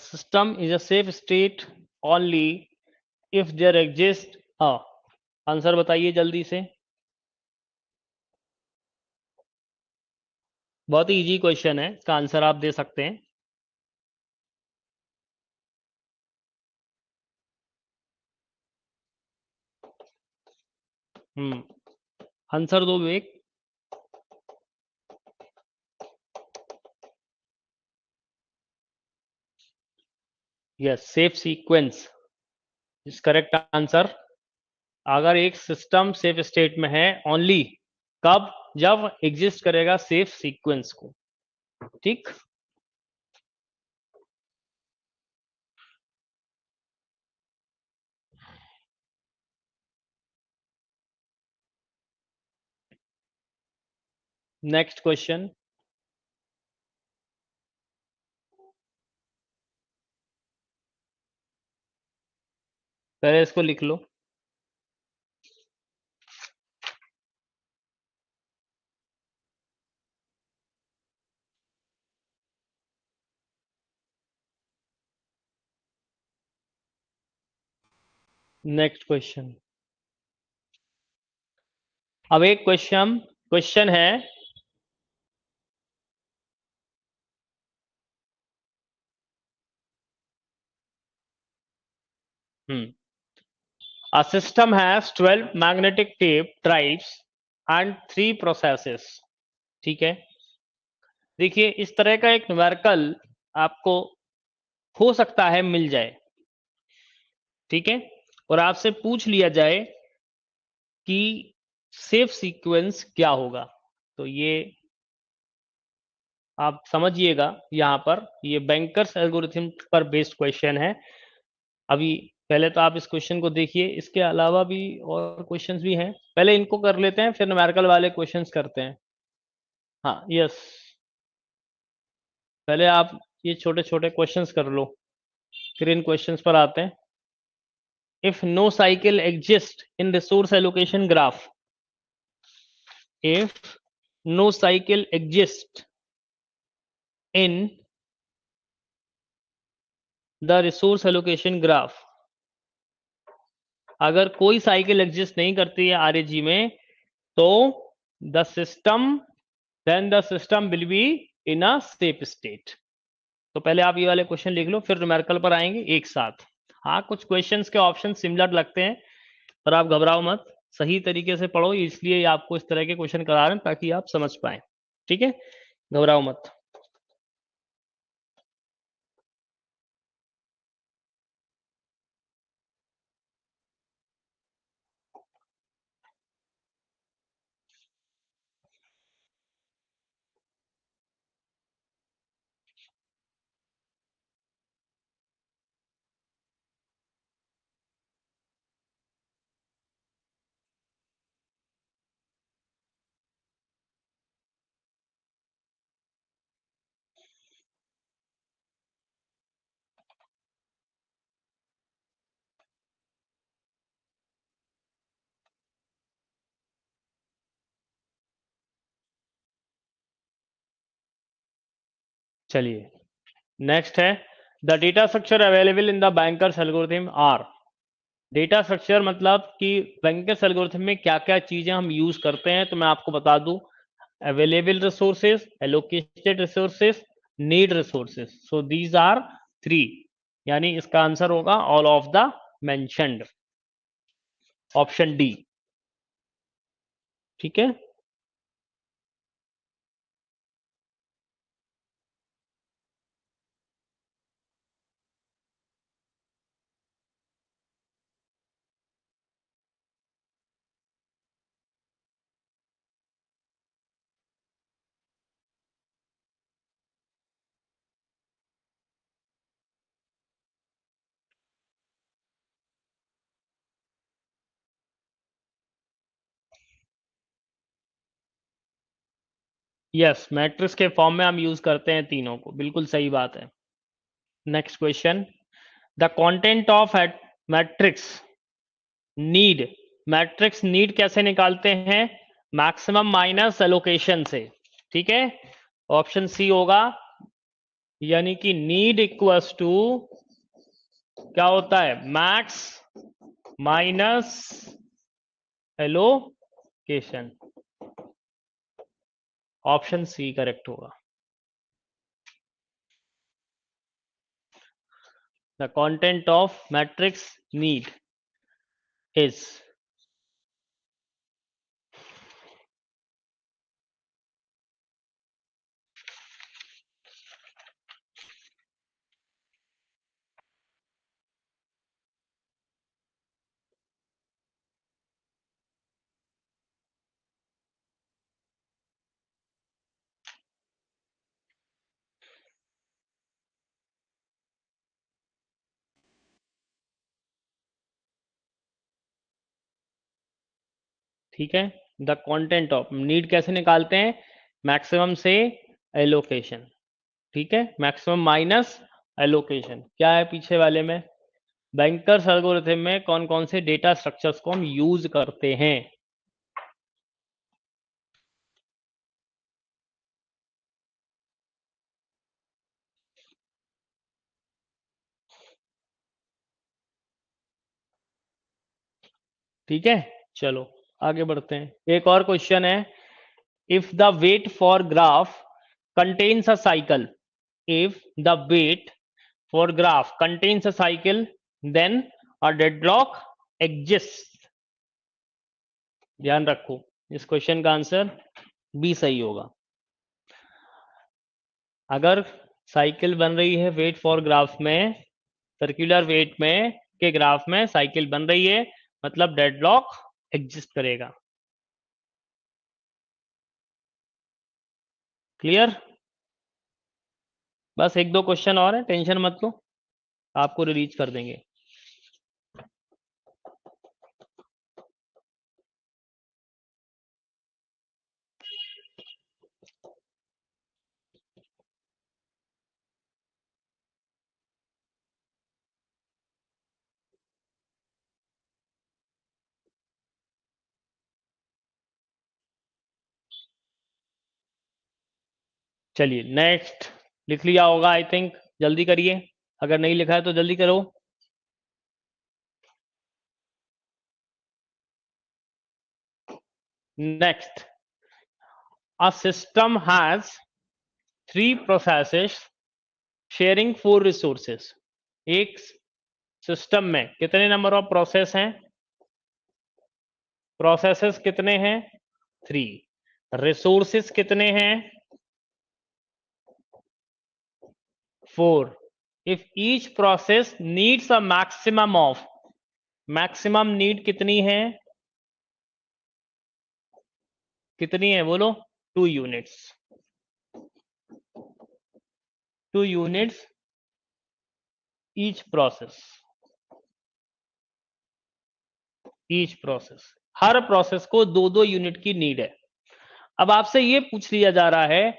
system is a safe state only if there exists a, answer बताइए जल्दी से। बहुत ही easy question है, इसका answer आप दे सकते हैं। आंसर दो Vivek. Yes, safe sequence is correct answer. अगर एक सिस्टम सेफ स्टेट में है ओनली कब, जब एग्जिस्ट करेगा सेफ सीक्वेंस को, ठीक। Next question. पहले इसको लिख लो। Next question. अब एक क्वेश्चन क्वेश्चन है, a system has 12 magnetic tape drives and 3 processes, ठीक है। देखिए इस तरह का एक न्यूमेरिकल आपको हो सकता है मिल जाए, ठीक है, और आपसे पूछ लिया जाए कि सेफ सीक्वेंस क्या होगा। तो ये आप समझिएगा, यहां पर ये बैंकर्स एल्गोरिथम पर बेस्ड क्वेश्चन है। अभी पहले तो आप इस क्वेश्चन को देखिए, इसके अलावा भी और क्वेश्चंस भी हैं, पहले इनको कर लेते हैं फिर न्यूमेरिकल वाले क्वेश्चंस करते हैं। हाँ यस, पहले आप ये छोटे छोटे क्वेश्चंस कर लो, फिर इन क्वेश्चंस पर आते हैं। If no cycle exist in resource allocation graph, if no cycle exists in the resource allocation graph, अगर कोई साइकिल एग्जिस्ट नहीं करती है आरएजी में, तो the system then the system will be in a safe state. तो पहले आप ये वाले क्वेश्चन लिख लो, फिर न्यूमेरिकल पर आएंगे एक साथ। हाँ कुछ क्वेश्चंस के ऑप्शन सिमिलर लगते हैं, पर आप घबराओ मत, सही तरीके से पढ़ो, इसलिए आपको इस तरह के क्वेश्चन करा रहे हैं ताकि आप समझ पाए। ठीक है, घबराओ मत। चलिए नेक्स्ट है, the data structure available in the banker's algorithm are. Data structure मतलब कि बैंकर्स एल्गोरिथम में क्या क्या चीजें हम यूज करते हैं, तो मैं आपको बता दूं। Available resources, allocated resources, need resources, so these are three, यानी इसका आंसर होगा all of the mentioned, option D. ठीक है, यस, मैट्रिक्स के फॉर्म में हम यूज करते हैं तीनों को, बिल्कुल सही बात है। Next question, the content of matrix need, matrix need कैसे निकालते हैं, मैक्सिमम माइनस एलोकेशन से। ठीक है, ऑप्शन सी होगा, यानी कि नीड इक्वल्स टू क्या होता है, max minus allocation, option C correct होगा। The content of matrix need is, ठीक है, द कंटेंट ऑफ नीड कैसे निकालते हैं, मैक्सिमम से एलोकेशन। ठीक है, मैक्सिमम माइनस एलोकेशन क्या है पीछे वाले में, बैंकर्स एल्गोरिथम में कौन कौन से डेटा स्ट्रक्चर्स को हम यूज करते हैं। ठीक है, चलो आगे बढ़ते हैं, एक और क्वेश्चन है, if the wait for graph contains a cycle, if the weight for graph contains a cycle, then a deadlock exists। ध्यान रखो, इस क्वेश्चन का आंसर बी सही होगा। अगर साइकिल बन रही है वेट फॉर ग्राफ में, सर्कुलर वेट में के ग्राफ में साइकिल बन रही है, मतलब डेडलॉक एग्जिस्ट करेगा। क्लियर, बस एक दो क्वेश्चन और है, टेंशन मत लो, आपको रिलीज कर देंगे। चलिए नेक्स्ट लिख लिया होगा आई थिंक, जल्दी करिए, अगर नहीं लिखा है तो जल्दी करो। Next, a system has 3 processes sharing 4 resources। एक सिस्टम में कितने नंबर ऑफ प्रोसेस हैं? प्रोसेसेस कितने हैं? 3। रिसोर्सेस कितने हैं? 4। If each process needs a maximum of, maximum need कितनी है? कितनी है बोलो? 2 units. 2 units each process, each process, हर प्रोसेस को 2-2 यूनिट की नीड है। अब आपसे ये पूछ लिया जा रहा है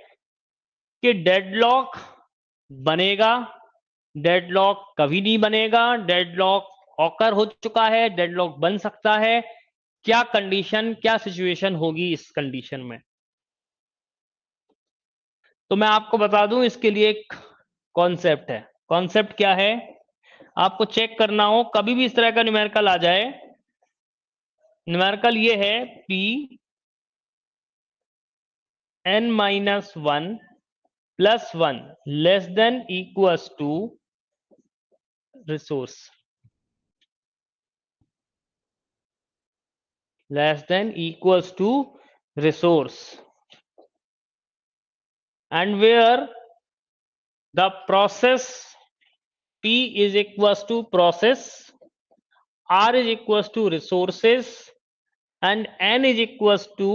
कि डेडलॉक बनेगा, डेडलॉक कभी नहीं बनेगा, डेडलॉक ऑकर हो चुका है, डेडलॉक बन सकता है, क्या कंडीशन, क्या सिचुएशन होगी इस कंडीशन में? तो मैं आपको बता दूं, इसके लिए एक कॉन्सेप्ट है। कॉन्सेप्ट क्या है? आपको चेक करना हो, कभी भी इस तरह का न्यूमेरिकल आ जाए, न्यूमेरिकल ये है p n-1 plus 1 less than equals to resource, less than equals to resource, and where the process p is equals to process, r is equals to resources, and n is equals to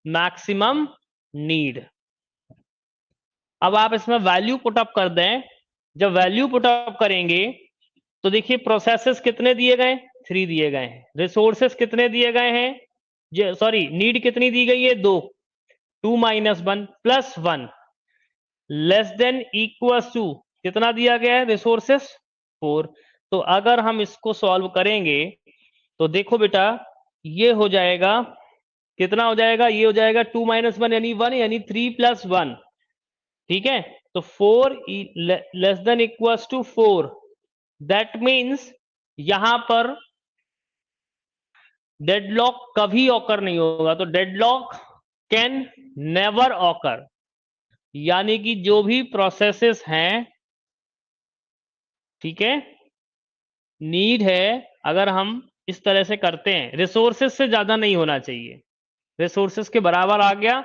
maximum need। अब आप इसमें value put up कर दें। जब value put up करेंगे तो देखिए processes कितने दिए गए? 3 दिए गए हैं। रिसोर्सेस कितने दिए गए हैं? सॉरी, नीड कितनी दी गई है? 2। 2 - 1 + 1 लेस देन इक्वल्स टू कितना दिया गया है? रिसोर्सेस 4। तो अगर हम इसको सॉल्व करेंगे तो देखो बेटा, ये हो जाएगा, कितना हो जाएगा? ये हो जाएगा 2 - 1 यानी 1, यानी 3 + 1। ठीक है, तो 4 less than equals to 4। That means यहां पर डेडलॉक कभी ऑकर नहीं होगा। तो डेडलॉक कैन नेवर ऑकर, यानी कि जो भी प्रोसेसेस हैं, ठीक है, नीड है, अगर हम इस तरह से करते हैं, रिसोर्सेस से ज्यादा नहीं होना चाहिए, रिसोर्सेस के बराबर आ गया,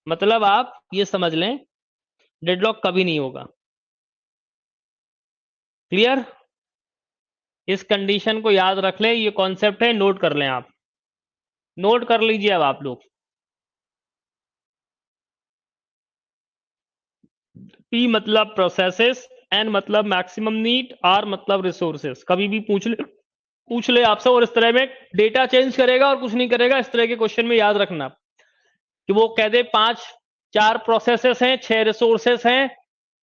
मतलब आप ये समझ लें डेडलॉक कभी नहीं होगा। क्लियर? इस कंडीशन को याद रख लें, ये कॉन्सेप्ट है, नोट कर लें आप, नोट कर लीजिए अब आप लोग। P मतलब प्रोसेसेस, N मतलब मैक्सिमम नीड, R मतलब रिसोर्सेस। कभी भी पूछ ले आपसे, और इस तरह में डेटा चेंज करेगा और कुछ नहीं करेगा, इस तरह के क्वेश्चन में याद रखना कि वो कह दे 4 प्रोसेसेस हैं, 6 रिसोर्सेस हैं,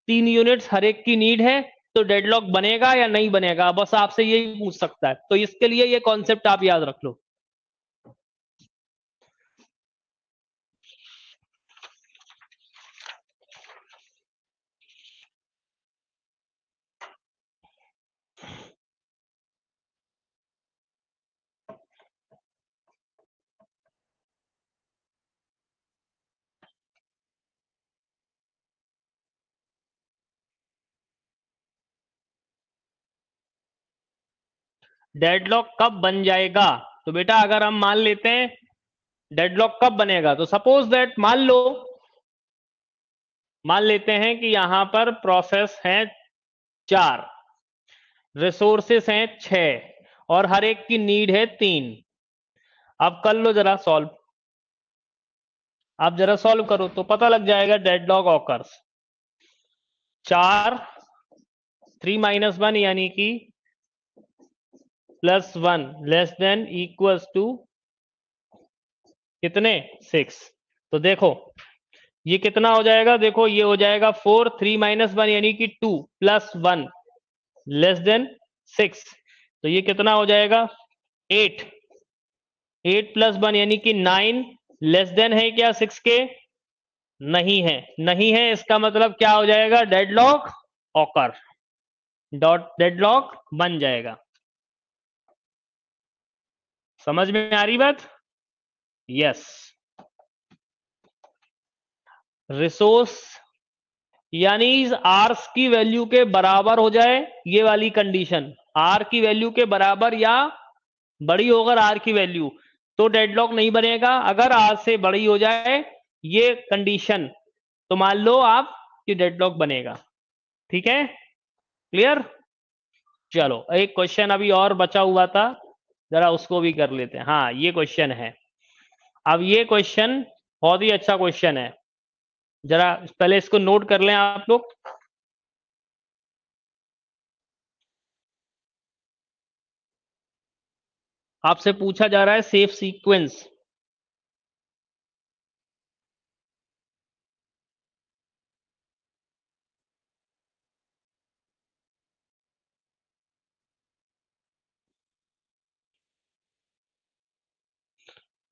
3 यूनिट्स हर एक की नीड है, तो डेडलॉक बनेगा या नहीं बनेगा, बस आपसे यही पूछ सकता है। तो इसके लिए ये कॉन्सेप्ट आप याद रख लो। डेडलॉक कब बन जाएगा? तो बेटा अगर हम मान लेते हैं डेडलॉक कब बनेगा, तो सपोज दैट मान लेते हैं कि यहां पर प्रोसेस हैं 4, रिसोर्सेस हैं 6, और हर एक की नीड है 3। अब कर लो जरा सॉल्व, आप जरा सॉल्व करो तो पता लग जाएगा डेडलॉक ऑकर्स। 4 3 - 1 यानी कि +1 लेस देन इक्वल्स टू कितने? 6। तो देखो ये कितना हो जाएगा, देखो ये हो जाएगा 4 3 - 1 यानी कि 2 + 1 लेस देन 6। तो ये कितना हो जाएगा? 8। 8 + 1 यानी कि 9 लेस देन है क्या 6 के? नहीं है, नहीं है इसका मतलब क्या हो जाएगा, डेडलॉक ऑकर, डॉट डेडलॉक बन जाएगा। समझ में आ रही बात? यस। रिसोर्स यानी आर्स की वैल्यू के बराबर हो जाए, ये वाली कंडीशन, आर की वैल्यू के बराबर या बड़ी होकर आर की वैल्यू, तो डेडलॉक नहीं बनेगा। अगर आर से बड़ी हो जाए ये कंडीशन, तो मान लो आप कि डेडलॉक बनेगा। ठीक है, क्लियर? चलो एक क्वेश्चन अभी और बचा हुआ था, जरा उसको भी कर लेते हैं। हाँ ये क्वेश्चन है, अब ये क्वेश्चन बहुत ही अच्छा क्वेश्चन है, जरा पहले इसको नोट कर लें आप लोग। आपसे पूछा जा रहा है सेफ सीक्वेंस।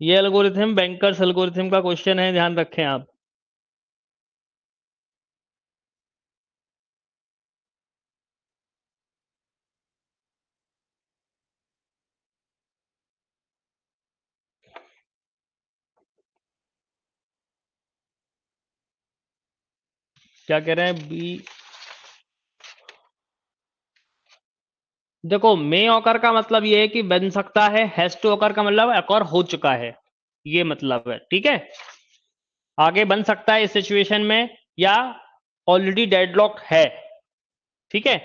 ये एल्गोरिथम बैंकर्स एल्गोरिथम का क्वेश्चन है, ध्यान रखें आप। क्या कह रहे हैं बी? देखो मे ऑकर का मतलब ये है कि बन सकता है, हैज टू ऑकर का मतलब ऑकर हो चुका है, ये मतलब है। ठीक है, आगे बन सकता है इस सिचुएशन में, या ऑलरेडी डेडलॉक है। ठीक है,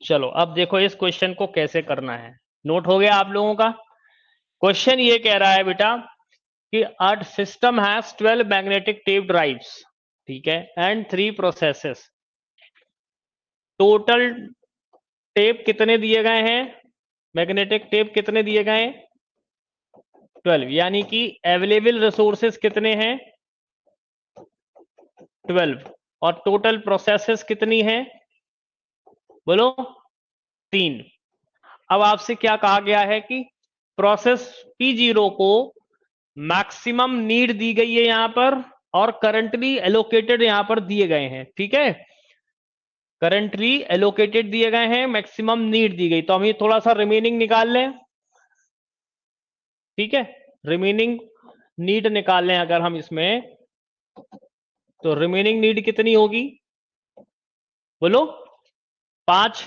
चलो अब देखो इस क्वेश्चन को कैसे करना है, नोट हो गया आप लोगों का? क्वेश्चन ये कह रहा है बेटा कि a system has 12 magnetic tape drives, ठीक है, एंड 3 प्रोसेसेस। टोटल टेप कितने दिए गए हैं, मैग्नेटिक टेप कितने दिए गए हैं, 12, यानी कि अवेलेबल रिसोर्सेस कितने हैं, 12, और टोटल प्रोसेसेस कितनी है, बोलो 3। अब आपसे क्या कहा गया है कि प्रोसेस P0 को मैक्सिमम नीड दी गई है यहां पर, और करंटली एलोकेटेड यहां पर दिए गए हैं। ठीक है, करंटली एलोकेटेड दिए गए हैं, मैक्सिमम नीड दी गई, तो हम ये थोड़ा सा रिमेनिंग निकाल लें। ठीक है, रिमेनिंग नीड निकाल लें अगर हम इसमें, तो रिमेनिंग नीड कितनी होगी, बोलो? 5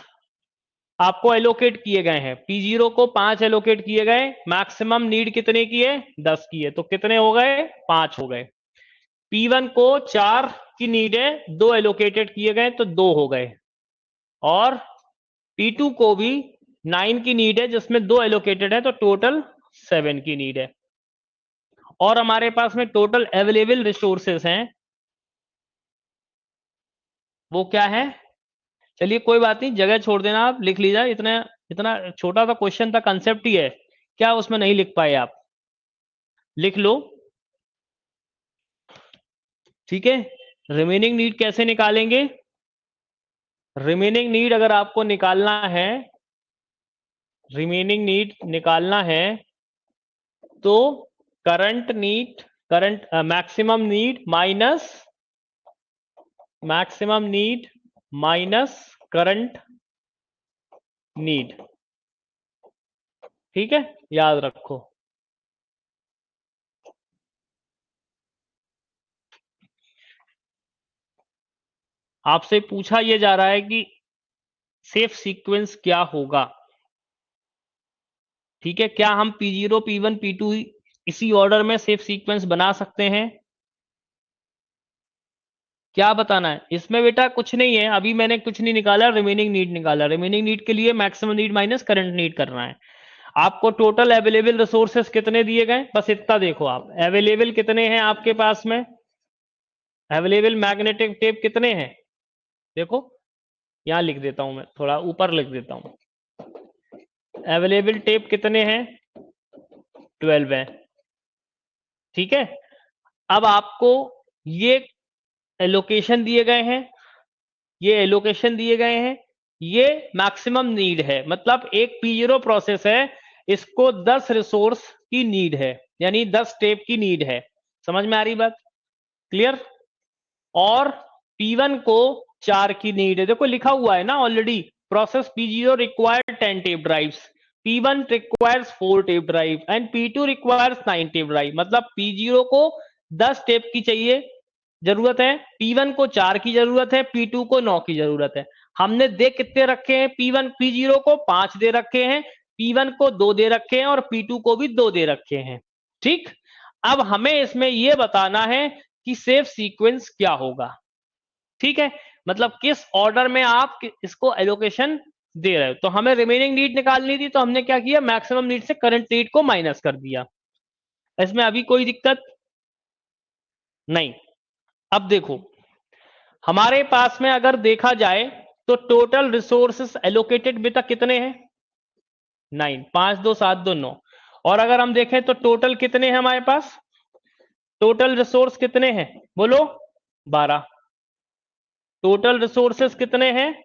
आपको एलोकेट किए गए हैं, P0 को 5 एलोकेट किए गए, मैक्सिमम नीड कितने की है, 10 की है, तो कितने हो गए, 5 हो गए। P1 को 4 की नीड है, 2 एलोकेटेड किए गए तो 2 हो गए, और P2 को भी 9 की नीड है जिसमें 2 एलोकेटेड है, तो टोटल 7 की नीड है। और हमारे पास में टोटल अवेलेबल रिसोर्सेस हैं, वो क्या है, चलिए कोई बात नहीं, जगह छोड़ देना, आप लिख लीजिए, इतना इतना छोटा सा क्वेश्चन था, कंसेप्ट ही है, क्या उसमें नहीं लिख पाए आप, लिख लो। ठीक है, रिमेनिंग नीड कैसे निकालेंगे, रिमेनिंग नीड अगर आपको निकालना है, रिमेनिंग नीड निकालना है, तो current need, current maximum need minus, maximum need minus current need. ठीक है, याद रखो। आपसे पूछा यह जा रहा है कि सेफ सीक्वेंस क्या होगा। ठीक है, क्या हम P0 P1 P2 इसी ऑर्डर में सेफ सीक्वेंस बना सकते हैं, क्या बताना है इसमें बेटा? कुछ नहीं है, अभी मैंने कुछ नहीं निकाला, रिमेनिंग नीड निकाला, रिमेनिंग नीड के लिए maximum need minus current need करना है। आपको टोटल अवेलेबल रिसोर्सेस कितने दिए गए, बस इतना देखो आप, अवेलेबल कितने हैं आपके पास में, अवेलेबल मैग्नेटिक टेप कितने हैं, देखो यहां लिख देता हूं मैं, थोड़ा ऊपर लिख देता हूं, अवेलेबल टेप कितने हैं, 12 है। ठीक है, अब आपको ये एलोकेशन दिए गए हैं, ये एलोकेशन दिए गए हैं, ये मैक्सिमम नीड है, मतलब एक P0 प्रोसेस है, इसको 10 रिसोर्स की नीड है, यानी 10 टेप की नीड है। समझ में आ रही बात, क्लियर? और P1 को 4 की नीड है। देखो लिखा हुआ है ना already, process P0 require 10 tape drives, P1 requires 4 tape drive and P2 requires 9 tape drive. मतलब P0 को 10 टेप की चाहिए जरूरत है, P1 को 4 की जरूरत है, P2 को 9 की जरूरत है। हमने दे कितने रखे हैं, P0 को 5 दे रखे हैं, P1 को 2 दे रखे हैं और P2 को भी 2 दे रखे हैं। ठीक, अब हमें इसमें यह बताना है कि सेफ सीक्वेंस क्या होगा। ठीक है, मतलब किस ऑर्डर में आप इसको एलोकेशन दे रहे हो। तो हमें रिमेनिंग नीड निकालनी थी, तो हमने क्या किया, मैक्सिमम नीड से करंट नीड को माइनस कर दिया। इसमें अभी कोई दिक्कत नहीं। अब देखो हमारे पास में अगर देखा जाए तो टोटल रिसोर्सेस एलोकेटेड बेटा कितने हैं, 9, 5 2 7 2 9। और अगर हम देखें तो टोटल कितने हैं हमारे पास, टोटल रिसोर्स कितने हैं बोलो, 12। टोटल रिसोर्सेस कितने हैं,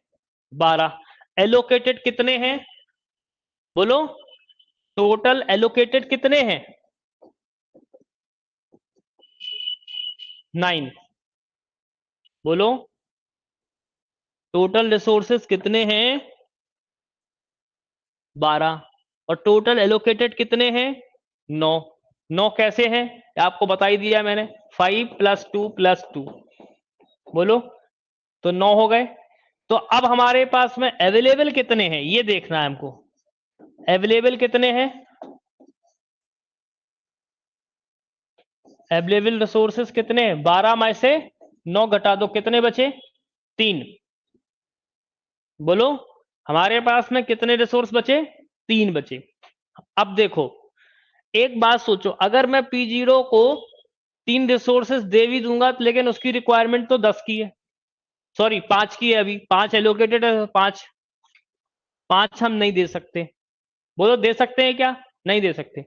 12। एलोकेटेड कितने हैं बोलो, टोटल एलोकेटेड कितने हैं, 9। बोलो टोटल रिसोर्सेस कितने हैं, 12। और टोटल एलोकेटेड कितने हैं, 9। 9 कैसे हैं आपको बता ही दिया मैंने, 5 + 2 + 2। बोलो तो 9 हो गए। तो अब हमारे पास में अवेलेबल कितने हैं ये देखना है हमको, अवेलेबल कितने हैं, अवेलेबल रिसोर्सेस कितने हैं, 12 में से 9 घटा दो, कितने बचे, 3। बोलो हमारे पास में कितने रिसोर्स बचे, 3 बचे। अब देखो एक बात सोचो, अगर मैं P0 को 3 रिसोर्सेस दे भी दूंगा लेकिन उसकी रिक्वायरमेंट तो 10 की है, सॉरी 5 की है, अभी 5 एलोकेटेड है, 5 हम नहीं दे सकते। बोलो दे सकते हैं क्या, नहीं दे सकते।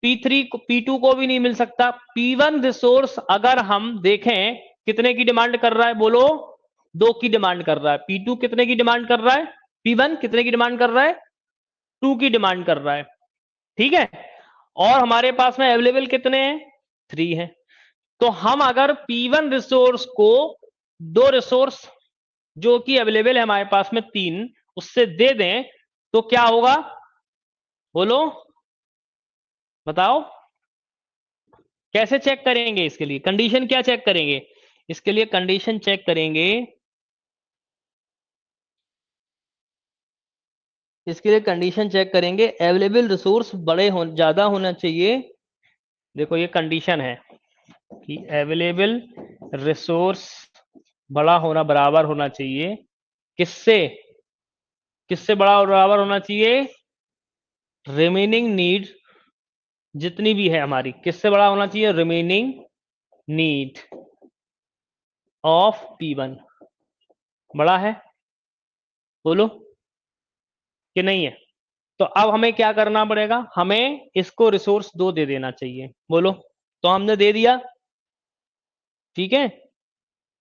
P3 को, P2 को भी नहीं मिल सकता। P1 रिसोर्स अगर हम देखें कितने की डिमांड कर रहा है बोलो, 2 की डिमांड कर रहा है। P2 कितने की डिमांड कर रहा है, P1 कितने की डिमांड कर रहा है, 2 की डिमांड कर रहा है। ठीक है, और हमारे पास में अवेलेबल कितने हैं, 3 है। तो हम अगर P1 रिसोर्स को 2 रिसोर्स जो कि अवेलेबल है हमारे पास में 3 उससे दे दें तो क्या होगा बोलो, बताओ कैसे चेक करेंगे, इसके लिए कंडीशन क्या चेक करेंगे, इसके लिए कंडीशन चेक करेंगे, इसके लिए कंडीशन चेक करेंगे अवेलेबल रिसोर्स बड़े हो ज्यादा होना चाहिए। देखो ये कंडीशन है कि अवेलेबल रिसोर्स बड़ा होना बराबर होना चाहिए, किससे, किससे बड़ा और बराबर होना चाहिए, रिमेनिंग नीड जितनी भी है हमारी, किससे बड़ा होना चाहिए, रिमेनिंग नीड ऑफ P1 बड़ा है, बोलो कि नहीं है। तो अब हमें क्या करना पड़ेगा, हमें इसको रिसोर्स 2 दे देना चाहिए। बोलो तो हमने दे दिया, ठीक है,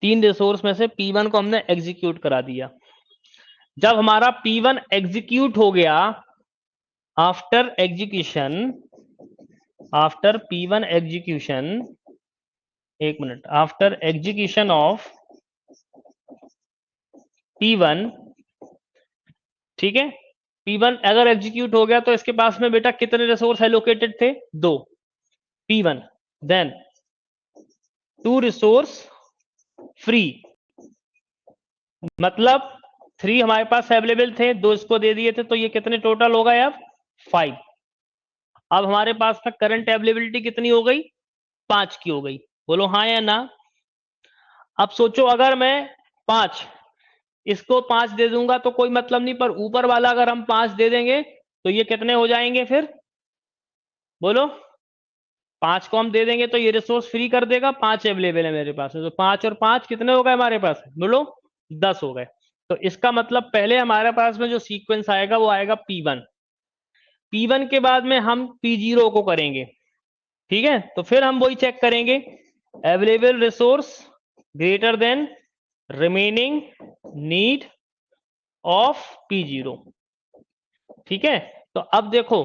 3 रिसोर्स में से P1 को हमने एग्जीक्यूट करा दिया। जब हमारा P1 एग्जीक्यूट हो गया, after execution, after P1 execution, एक minute, after execution of P1, ठीक है, P1 अगर एग्जीक्यूट हो गया तो इसके पास में बेटा कितने रिसोर्स एलोकेटेड थे, 2 P1, देन 2 रिसोर्स फ्री, मतलब 3 हमारे पास अवेलेबल थे, 2 इसको दे दिए थे, तो ये कितने टोटल हो गए अब 5। अब हमारे पास में करंट अवेलेबिलिटी कितनी हो गई, 5 की हो गई। बोलो हाँ या ना। अब सोचो अगर मैं 5 इसको 5 दे दूंगा तो कोई मतलब नहीं, पर ऊपर वाला अगर हम 5 दे देंगे तो ये कितने हो जाएंगे फिर, बोलो 5 को हम दे देंगे तो ये रिसोर्स फ्री कर देगा, 5 अवेलेबल है मेरे पास, तो 5 और 5 कितने हो गए हमारे पास, बोलो 10 हो गए। तो इसका मतलब पहले हमारे पास में जो सीक्वेंस आएगा वो आएगा P1, P1 के बाद में हम P0 को करेंगे, ठीक है। तो फिर हम वही चेक करेंगे, available resource greater than remaining need of P0, ठीक है। तो अब देखो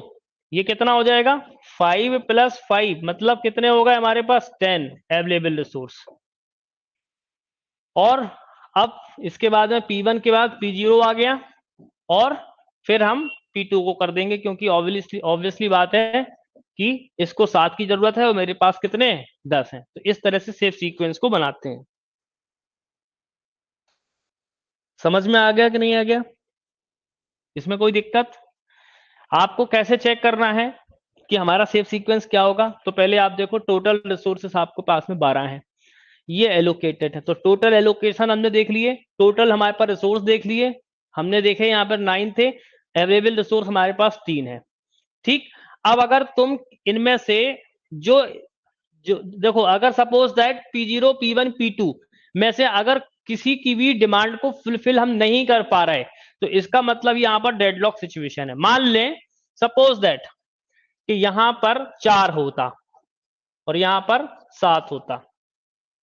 ये कितना हो जाएगा, 5 + 5 मतलब कितने हो गए हमारे पास, 10 अवेलेबल रिसोर्स। और अब इसके बाद में P1 के बाद P0 आ गया, और फिर हम P2 को कर देंगे, क्योंकि ऑब्वियसली बात है कि इसको 7 की जरूरत है और मेरे पास कितने 10 हैं। तो इस तरह से सेफ सीक्वेंस को बनाते हैं। समझ में आ गया कि नहीं आ गया? इसमें कोई दिक्कत? आपको कैसे चेक करना है कि हमारा सेफ सीक्वेंस क्या होगा? तो पहले आप देखो, टोटल रिसोर्सेस आपको पास में 12 हैं, ये एलोकेटेड है, तो टोटल एलोकेशन हमने देख लिए, टोटल हमारे पास रिसोर्स देख लिए, हमने देखे यहाँ पर 9 थे, अवेलेबल रिसोर्स हमारे पास 3 है। ठीक, अब अगर तुम इनमें से जो जो देखो, अगर suppose that P0, P1, P2 में से अगर किसी की भी डिमांड को फुलफिल हम नहीं कर पा रहे, तो इसका मतलब यहाँ पर डेडलॉक सिचुएशन है। मान लें सपोज दैट कि यहां पर 4 होता और यहां पर 7 होता,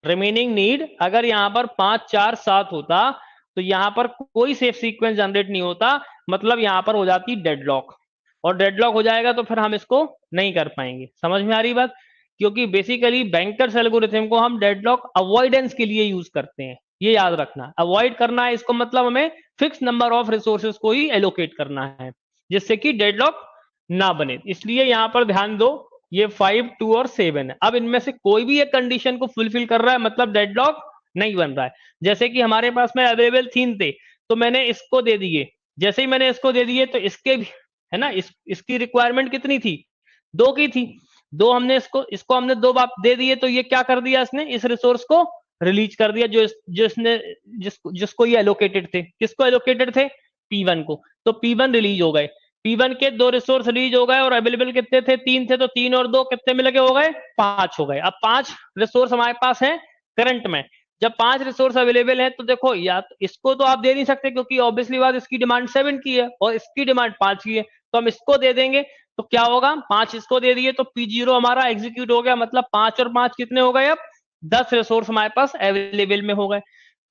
रिमेनिंग नीड अगर यहां पर 5, 4, 7 होता, तो यहां पर कोई सेफ सीक्वेंस जनरेट नहीं होता, मतलब यहां पर हो जाती डेडलॉक, और डेडलॉक हो जाएगा तो फिर हम इसको नहीं कर पाएंगे। समझ में आ रही बात? क्योंकि बेसिकली बैंकर्स एल्गोरिथम को हम डेडलॉक अवॉइडेंस के लिए यूज करते हैं, ये याद रखना। अवॉइड करना है इसको मतलब हमें फिक्स नंबर ऑफ रिसोर्सेज को ही एलोकेट करना है, जिससे कि डेडलॉक ना बने। इसलिए यहां पर ध्यान दो, ये 5, 2 और 7 है। अब इनमें से कोई भी एक कंडीशन को फुलफिल कर रहा है, मतलब डेडलॉक नहीं बन रहा है। जैसे कि हमारे पास में अवेलेबल 3 थे, तो मैंने इसको दे दिए, जैसे ही मैंने इसको दे दिए तो इसके भी है ना, इसकी रिक्वायरमेंट कितनी थी? 2 की थी, 2 हमने इसको हमने 2 बार दे दिए, तो ये क्या कर दिया इसने, इस रिसोर्स को रिलीज कर दिया, जिसको ये एलोकेटेड थे। किसको एलोकेटेड थे? P1 को। तो P1 रिलीज हो गए, P1 के 2 रिसोर्स रिलीज हो गए, और अवेलेबल कितने थे? 3 थे, तो 3 और 2 कितने मिल के हो गए? 5 हो गए। अब 5 रिसोर्स हमारे पास हैं करंट में। जब 5 रिसोर्स अवेलेबल है, तो देखो, या तो इसको तो आप दे नहीं सकते, क्योंकि ऑब्वियसली बात इसकी डिमांड 7 की है और इसकी डिमांड 5 की है, तो हम इसको दे देंगे। तो क्या होगा? 5 इसको दे दिए तो P0 हमारा एग्जीक्यूट हो गया, मतलब 5 और 5 कितने हो गए? अब 10 रिसोर्स हमारे पास अवेलेबल में हो गए।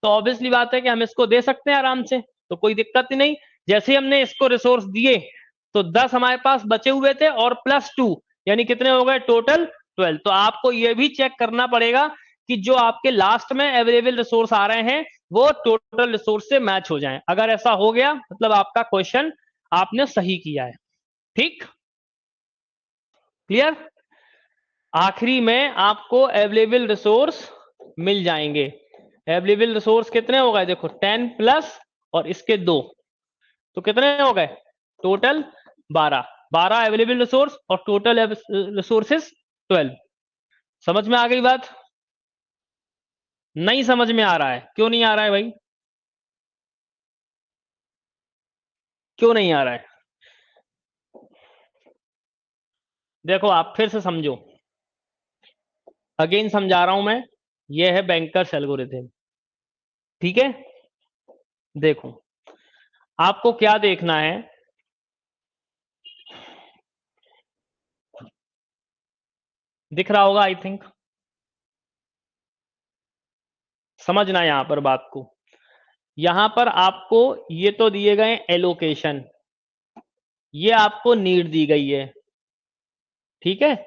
तो ऑब्वियसली बात है कि हम इसको दे सकते हैं आराम से, तो कोई दिक्कत ही नहीं। जैसे ही हमने इसको रिसोर्स दिए, तो 10 हमारे पास बचे हुए थे और +2, यानी कितने हो गए टोटल? 12। तो आपको यह भी चेक करना पड़ेगा कि जो आपके लास्ट में अवेलेबल रिसोर्स आ रहे हैं वो टोटल रिसोर्स से मैच हो जाएं। अगर ऐसा हो गया, मतलब आपका क्वेश्चन आपने सही किया है। ठीक, क्लियर? आखिरी में आपको अवेलेबल रिसोर्स मिल जाएंगे। अवेलेबल रिसोर्स कितने हो गए? देखो, 10 प्लस और इसके 2, तो कितने हो गए टोटल? 12। 12 अवेलेबल रिसोर्स और टोटल रिसोर्सेस 12। समझ में आ गई बात? नहीं समझ में आ रहा है? क्यों नहीं आ रहा है भाई? क्यों नहीं आ रहा है? देखो, आप फिर से समझो, अगेन समझा रहा हूं मैं। यह है बैंकर्स एल्गोरिथम, ठीक है? देखो, आपको क्या देखना है, दिख रहा होगा आई थिंक। समझना यहां पर बात को। यहां पर आपको ये तो दिए गए एलोकेशन, ये आपको नीड दी गई है, ठीक है,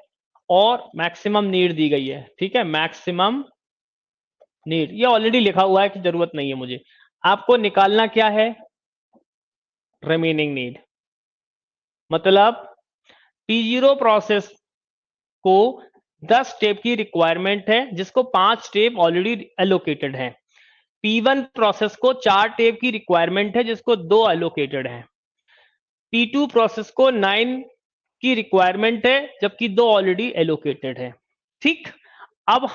और मैक्सिमम नीड दी गई है, ठीक है, मैक्सिमम नीड ये ऑलरेडी लिखा हुआ है कि जरूरत नहीं है मुझे। आपको निकालना क्या है? Remaining need. मतलब P0 प्रोसेस को 10 स्टेप की रिक्वायरमेंट है, जिसको 5 स्टेप ऑलरेडी एलोकेटेड है। P1 प्रोसेस को 4 स्टेप की रिक्वायरमेंट है, जिसको 2 एलोकेटेड है। P2 प्रोसेस को 9 की रिक्वायरमेंट है, जबकि 2 ऑलरेडी एलोकेटेड है। ठीक, अब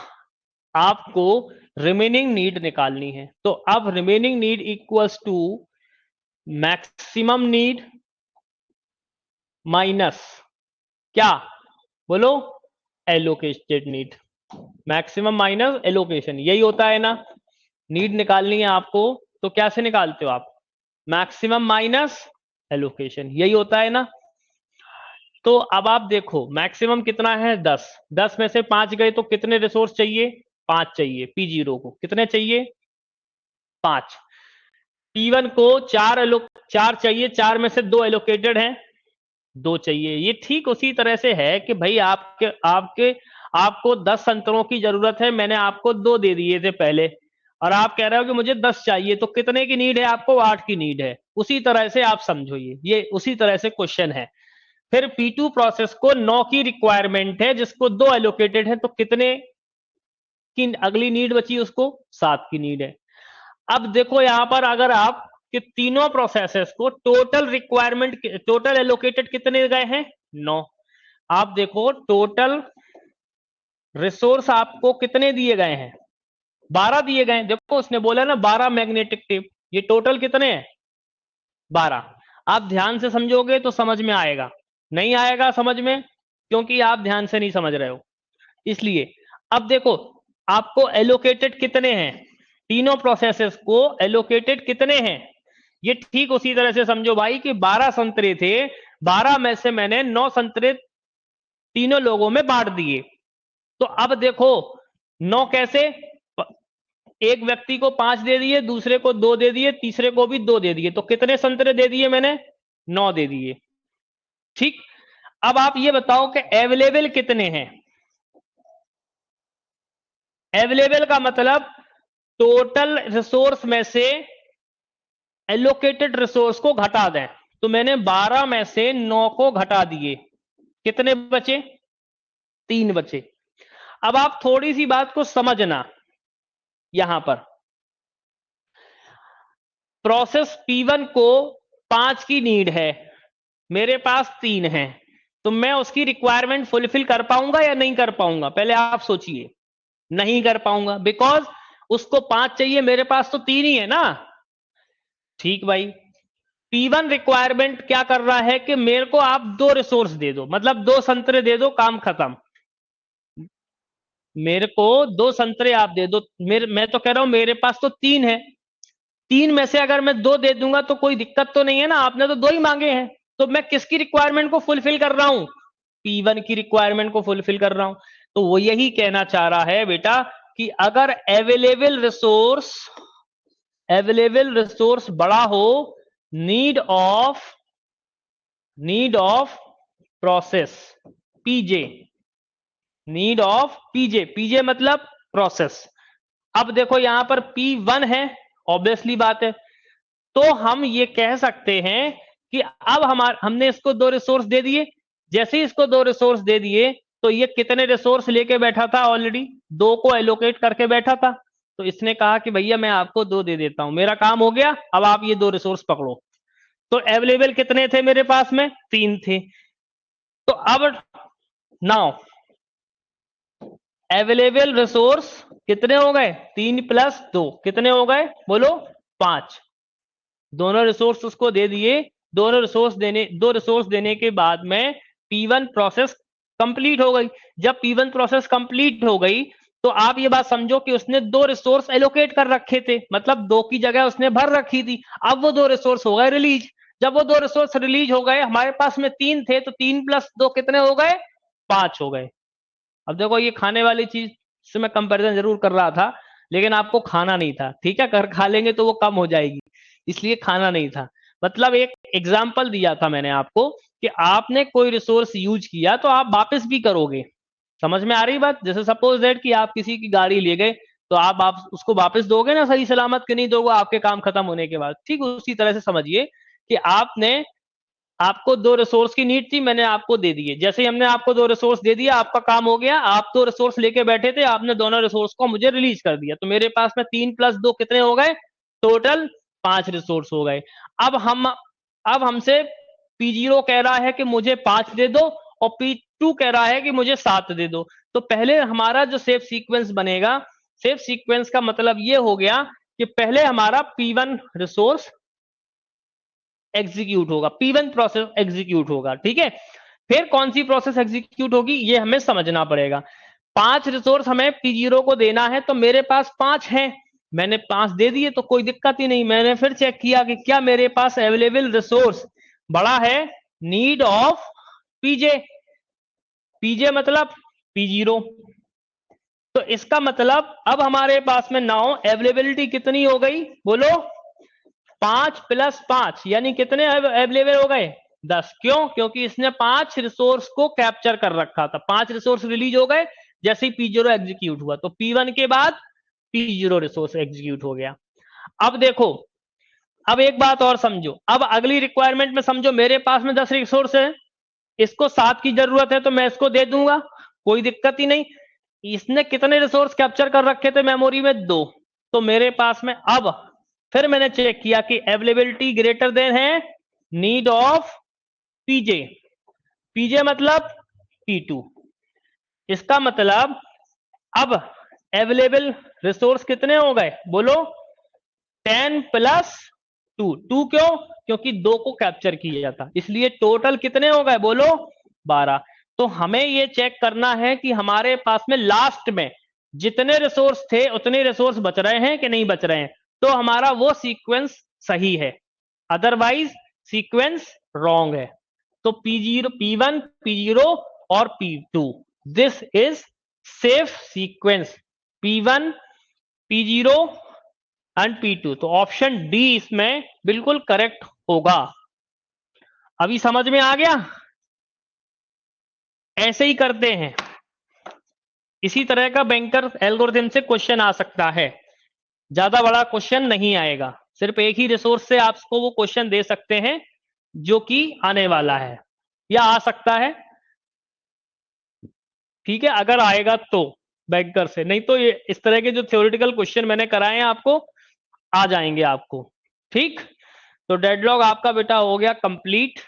आपको रिमेनिंग नीड निकालनी है। तो अब remaining need equals to maximum need minus क्या? बोलो, allocated need. Maximum minus allocation, यही होता है ना? नीड निकालनी है आपको, तो कैसे निकालते हो आप? मैक्सिमम माइनस एलोकेशन, यही होता है ना? तो अब आप देखो, मैक्सिमम कितना है? 10। 10 में से 5 गए, तो कितने रिसोर्स चाहिए? 5 चाहिए। P0 को कितने चाहिए? 5। P1 को 4 चाहिए, 4 में से 2 एलोकेटेड हैं, 2 चाहिए। ये ठीक उसी तरह से है कि भाई आपके आपके आपको 10 संतरों की जरूरत है, मैंने आपको 2 दे दिए थे पहले, और आप कह रहे हो कि मुझे 10 चाहिए, तो कितने की नीड है आपको? 8 की नीड है। उसी तरह से आप समझो, ये उसी तरह से क्वेश्चन है। फिर P2 प्रोसेस को 9 की रिक्वायरमेंट है, जिसको 2 एलोकेटेड है, तो कितने की अगली नीड बची? उसको 7 की नीड है। अब देखो यहां पर अगर आप कि तीनों प्रोसेसेस को टोटल रिक्वायरमेंट, टोटल एलोकेटेड कितने गए हैं? 9। आप देखो टोटल रिसोर्स आपको कितने दिए गए हैं? 12 दिए गए हैं। देखो उसने बोला ना 12 मैग्नेटिक टेप, ये टोटल कितने हैं? 12। आप ध्यान से समझोगे तो समझ में आएगा, नहीं आएगा समझ में क्योंकि आप ध्यान से नहीं समझ रहे हो, इसलिए। अब देखो आपको एलोकेटेड कितने हैं, तीनों प्रोसेसेस को एलोकेटेड कितने हैं, ये ठीक उसी तरह से समझो भाई कि 12 संतरे थे, 12 में से मैंने 9 संतरे तीनों लोगों में बांट दिए। तो अब देखो 9 कैसे, एक व्यक्ति को 5 दे दिए, दूसरे को 2 दे दिए, तीसरे को भी 2 दे दिए, तो कितने संतरे दे दिए मैंने? 9 दे दिए। ठीक। अब आप ये बताओ कि अवेलेबल कितने हैं? अवेलेबल का मतलब टोटल रिसोर्स में से एलोकेटेड रिसोर्स को घटा दें। तो मैंने 12 में से 9 को घटा दिए, कितने बचे? 3 बचे। अब आप थोड़ी सी बात को समझना, यहां पर प्रोसेस P1 को 5 की नीड है, मेरे पास 3 है, तो मैं उसकी रिक्वायरमेंट फुलफिल कर पाऊंगा या नहीं कर पाऊंगा? पहले आप सोचिए। नहीं कर पाऊंगा, बिकॉज उसको 5 चाहिए, मेरे पास तो 3 ही है ना। ठीक भाई, P1 रिक्वायरमेंट क्या कर रहा है कि मेरे को आप 2 रिसोर्स दे दो, मतलब 2 संतरे दे दो, काम खत्म। मेरे को 2 संतरे आप दे दो, मैं तो कह रहा हूं मेरे पास तो 3 है, 3 में से अगर मैं 2 दे दूंगा तो कोई दिक्कत तो नहीं है ना, आपने तो 2 ही मांगे हैं। तो मैं किसकी रिक्वायरमेंट को फुलफिल कर रहा हूं? P1 की रिक्वायरमेंट को फुलफिल कर रहा हूं। तो वो यही कहना चाह रहा है बेटा कि अगर अवेलेबल रिसोर्स बड़ा हो, need of process PJ, need of PJ मतलब प्रोसेस। अब देखो यहां पर P1 है, ऑब्वियसली बात है, तो हम ये कह सकते हैं कि अब हमने इसको 2 रिसोर्स दे दिए। जैसे ही इसको 2 रिसोर्स दे दिए तो ये कितने रिसोर्स लेके बैठा था? ऑलरेडी 2 को एलोकेट करके बैठा था। तो इसने कहा कि भैया मैं आपको 2 दे देता हूं, मेरा काम हो गया, अब आप ये 2 रिसोर्स पकड़ो। तो अवेलेबल कितने थे मेरे पास में? 3 थे। तो अब नाउ अवेलेबल रिसोर्स कितने हो गए? 3 + 2 कितने हो गए? बोलो 5। दोनों रिसोर्स उसको दे दिए। दो रिसोर्स देने के बाद में P1 प्रोसेस कंप्लीट हो गई। जब P1 प्रोसेस कंप्लीट हो गई तो आप ये बात समझो कि उसने 2 रिसोर्स एलोकेट कर रखे थे, मतलब 2 की जगह उसने भर रखी थी। अब वो 2 रिसोर्स हो गए रिलीज। जब वो 2 रिसोर्स रिलीज हो गए, हमारे पास में 3 थे, तो 3 + 2 कितने हो गए? 5 हो गए। अब देखो ये खाने वाली चीज से मैं कंपैरिजन जरूर कर रहा था, लेकिन आपको खाना नहीं था, ठीक है, कर खा लेंगे तो वो कम हो जाएगी, इसलिए खाना नहीं था। मतलब एक एग्जाम्पल दिया था मैंने आपको कि आपने कोई रिसोर्स यूज किया तो आप वापस भी करोगे। समझ में आ रही बात? जैसे सपोज दैट कि आप किसी की गाड़ी ले गए, तो आप उसको वापस दोगे ना सही सलामत, कि नहीं दोगे आपके काम खत्म होने के बाद? ठीक उसी तरह से समझिए कि आपको 2 रिसोर्स की नीड थी, मैंने आपको दे दिए। जैसे ही हमने आपको 2 रिसोर्स दे दिया, आपका काम हो गया। आप 2 रिसोर्स लेके बैठे थे, आपने दोनों रिसोर्स को मुझे रिलीज कर दिया, तो मेरे पास में 3 + 2 कितने हो गए? टोटल 5 रिसोर्स हो गए। अब हमसे P0 कह रहा है कि मुझे 5 दे दो, और P2 कह रहा है कि मुझे 7 दे दो। तो पहले हमारा जो सेफ सीक्वेंस बनेगा, सेफ सीक्वेंस का मतलब ये हो गया कि पहले हमारा P1 रिसोर्स एग्जीक्यूट होगा, P1 प्रोसेस एग्जीक्यूट होगा, ठीक है। फिर कौन सी प्रोसेस एग्जीक्यूट होगी ये हमें समझना पड़ेगा। 5 रिसोर्स हमें P0 को देना है, तो मेरे पास 5 हैं, मैंने 5 दे दिए तो कोई दिक्कत ही नहीं। मैंने फिर चेक किया कि क्या मेरे पास अवेलेबल रिसोर्स बड़ा है नीड ऑफ पीजे, पीजे मतलब P0। तो इसका मतलब अब हमारे पास में नाउ अवेलेबिलिटी कितनी हो गई? बोलो 5 + 5 यानी कितने अवेलेबल हो गए? 10। क्यों? क्योंकि इसने 5 रिसोर्स को कैप्चर कर रखा था। 5 रिसोर्स रिलीज हो गए जैसे ही P0 एग्जीक्यूट हुआ, तो P1 के बाद P0 रिसोर्स एग्जीक्यूट हो गया। अब देखो, अब एक बात और समझो, अब अगली रिक्वायरमेंट में समझो मेरे पास में 10 रिसोर्स है, इसको 7 की जरूरत है तो मैं इसको दे दूंगा, कोई दिक्कत ही नहीं। इसने कितने रिसोर्स कैप्चर कर रखे थे मेमोरी में? 2। तो मेरे पास में अब फिर मैंने चेक किया कि अवेलेबिलिटी ग्रेटर देन है नीड ऑफ पीजे। पीजे मतलब P2। इसका मतलब अब अवेलेबल रिसोर्स कितने हो गए बोलो? 10 प्लस 2। 2 क्यों? क्योंकि 2 को कैप्चर किया था, इसलिए टोटल कितने हो गए बोलो? 12। तो हमें ये चेक करना है कि हमारे पास में लास्ट में जितने रिसोर्स थे उतने रिसोर्स बच रहे हैं कि नहीं बच रहे हैं, तो हमारा वो सीक्वेंस सही है, अदरवाइज सीक्वेंस रॉन्ग है। तो P0, P1, P0 और P2, this is safe sequence, P1, P0 and P2। तो ऑप्शन डी इसमें बिल्कुल करेक्ट होगा। अभी समझ में आ गया? ऐसे ही करते हैं, इसी तरह का बैंकर एल्गोरिथम से क्वेश्चन आ सकता है, ज्यादा बड़ा क्वेश्चन नहीं आएगा, सिर्फ एक ही रिसोर्स से आपको वो क्वेश्चन दे सकते हैं जो कि आने वाला है या आ सकता है। ठीक है, अगर आएगा तो बैंकर से, नहीं तो ये इस तरह के जो थ्योरेटिकल क्वेश्चन मैंने कराए हैं आपको आ जाएंगे आपको। ठीक, तो डेडलॉक आपका बेटा हो गया कंप्लीट,